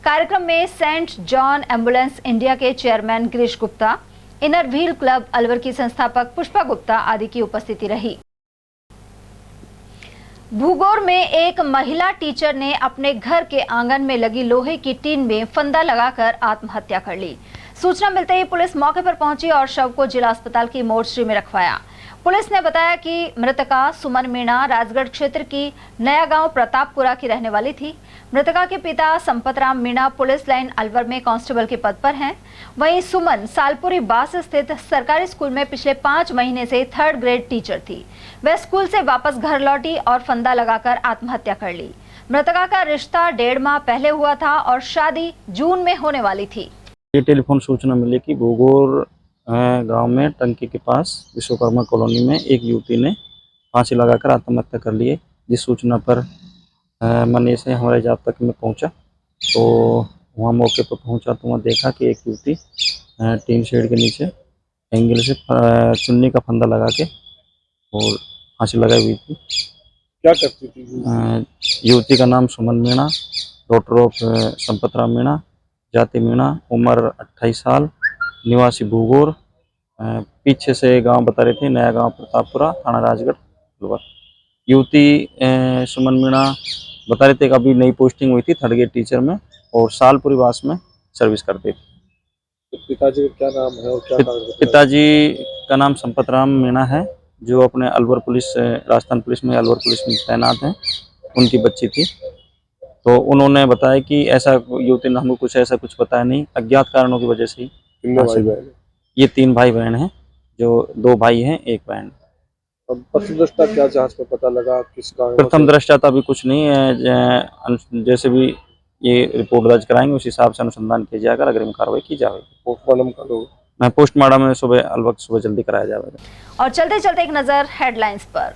कार्यक्रम में सेंट जॉन एम्बुलेंस इंडिया के chairman Girish Gupta, inner wheel club Alwar की संस्थापक पुष्पा गुप्ता आदि की उपस्थिति रही। भूगोर में एक महिला टीचर ने अपने घर के आंगन में लगी लोहे की टीन में फंदा लगाकर आत्महत्या कर ली। सूचना मिलते ही पुलिस मौके पर पहुंची और शव को जिला अस्पताल की मोर्चरी में रखवाया। पुलिस ने बताया कि मृतका सुमन मीणा राजगढ़ क्षेत्र की नया गांव प्रतापपुरा की रहने वाली थी। मृतका के पिता संपतराम मीणा पुलिस लाइन अलवर में कांस्टेबल के पद पर हैं। वहीं सुमन सालपुरी बास स्थित सरकारी स्कूल में पिछले 5 महीने से 3rd ग्रेड टीचर थी। वह स्कूल से वापस घर लौटी और फंदा लगाकर आत्महत्या कर ली। मृतका का रिश्ता 1.5 माह पहले हुआ था और शादी जून में होने वाली थी। ये टेलीफोन सूचना मिली कि भूगोर गांव में टंकी के पास विश्वकर्मा कॉलोनी में एक युवती ने फांसी लगाकर आत्महत्या कर ली। जिस सूचना पर मने से हमारे जाब्ता में पहुंचा तो वहाँ मौके पर पहुंचा तो वहाँ देखा कि एक युवती टीन शेड के नीचे एंगल से चुन्नी का फंदा लगा के और फांसी लगाई हुई थी। क्या करती थी युवती का नाम सुमन मीणा, डॉक्टर ऑफ संपतराम मीणा, जाति मीणा, उम्र 28 साल, निवासी भूगोर। पीछे से गांव बता रहे थे नया गांव प्रतापपुरा, थाना राजगढ़ अलवर। युवती सुमन मीणा बता रहे थे कि अभी नई पोस्टिंग हुई थी 3rd ग्रेड टीचर में और सालपुरी वास में सर्विस करते थे। तो पिताजी का क्या नाम है और क्या पिताजी का नाम संपतराम मीणा है, जो अपने अलवर पुलिस राजस्थान पुलिस में अलवर पुलिस में तैनात हैं। उनकी बच्ची थी तो उन्होंने बताया कि ऐसा युवती ने हमको कुछ ऐसा कुछ बताया नहीं, अज्ञात कारणों की वजह से। ये 3 भाई बहन हैं, जो 2 भाई हैं 1 बहन। अब प्रथम दृष्टा क्या जांच में पता लगा किस गाँव? प्रथम दृष्टा तो अभी कुछ नहीं है, जैसे भी ये रिपोर्ट दर्ज कराएंगे उस हिसाब से अनुसंधान किया जाएगा, अग्रिम कार्रवाई की जाएगी। पोस्टमार्टम करो? मैं पोस्टमार्टम में सुबह जल्दी कराया जाएगा। और चलते चलते एक नजर हेडलाइंस पर।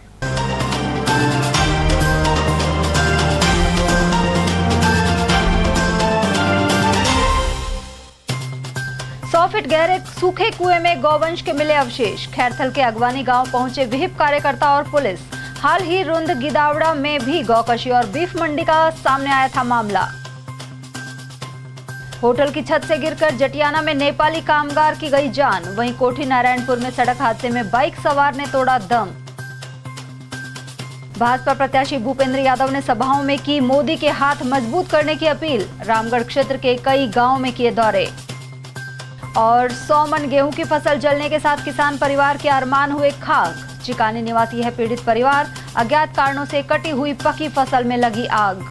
फीट गहरे सूखे कुएं में गौवंश के मिले अवशेष। खैरथल के अगवानी गांव पहुंचे विहिप कार्यकर्ता और पुलिस। हाल ही रुंद गिदावड़ा में भी गौकशी और बीफ मंडी का सामने आया था मामला। होटल की छत से गिरकर जटियाना में नेपाली कामगार की गई जान। वहीं कोठी नारायणपुर में सड़क हादसे में बाइक सवार ने तोड़ा दम। भाजपा प्रत्याशी भूपेंद्र यादव ने सभाओं में की मोदी के हाथ मजबूत करने की अपील। रामगढ़ क्षेत्र के कई गांवों में किए दौरे। और 100 मन गेहूं की फसल जलने के साथ किसान परिवार के अरमान हुए खाक। चिकानी निवासी है पीड़ित परिवार। अज्ञात कारणों से कटी हुई पकी फसल में लगी आग।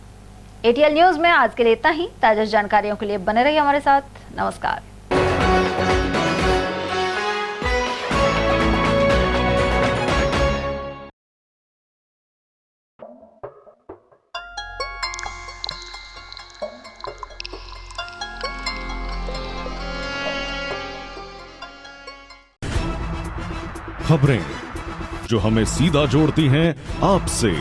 एटीएल न्यूज में आज के लिए इतना ही। ताजा जानकारियों के लिए बने रहिए हमारे साथ। नमस्कार। खबरें जो हमें सीधा जोड़ती हैं आपसे,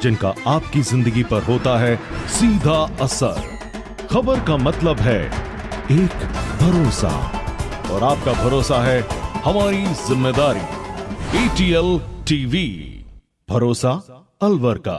जिनका आपकी जिंदगी पर होता है सीधा असर। खबर का मतलब है एक भरोसा, और आपका भरोसा है हमारी जिम्मेदारी। एटीएल टीवी, भरोसा अलवर का।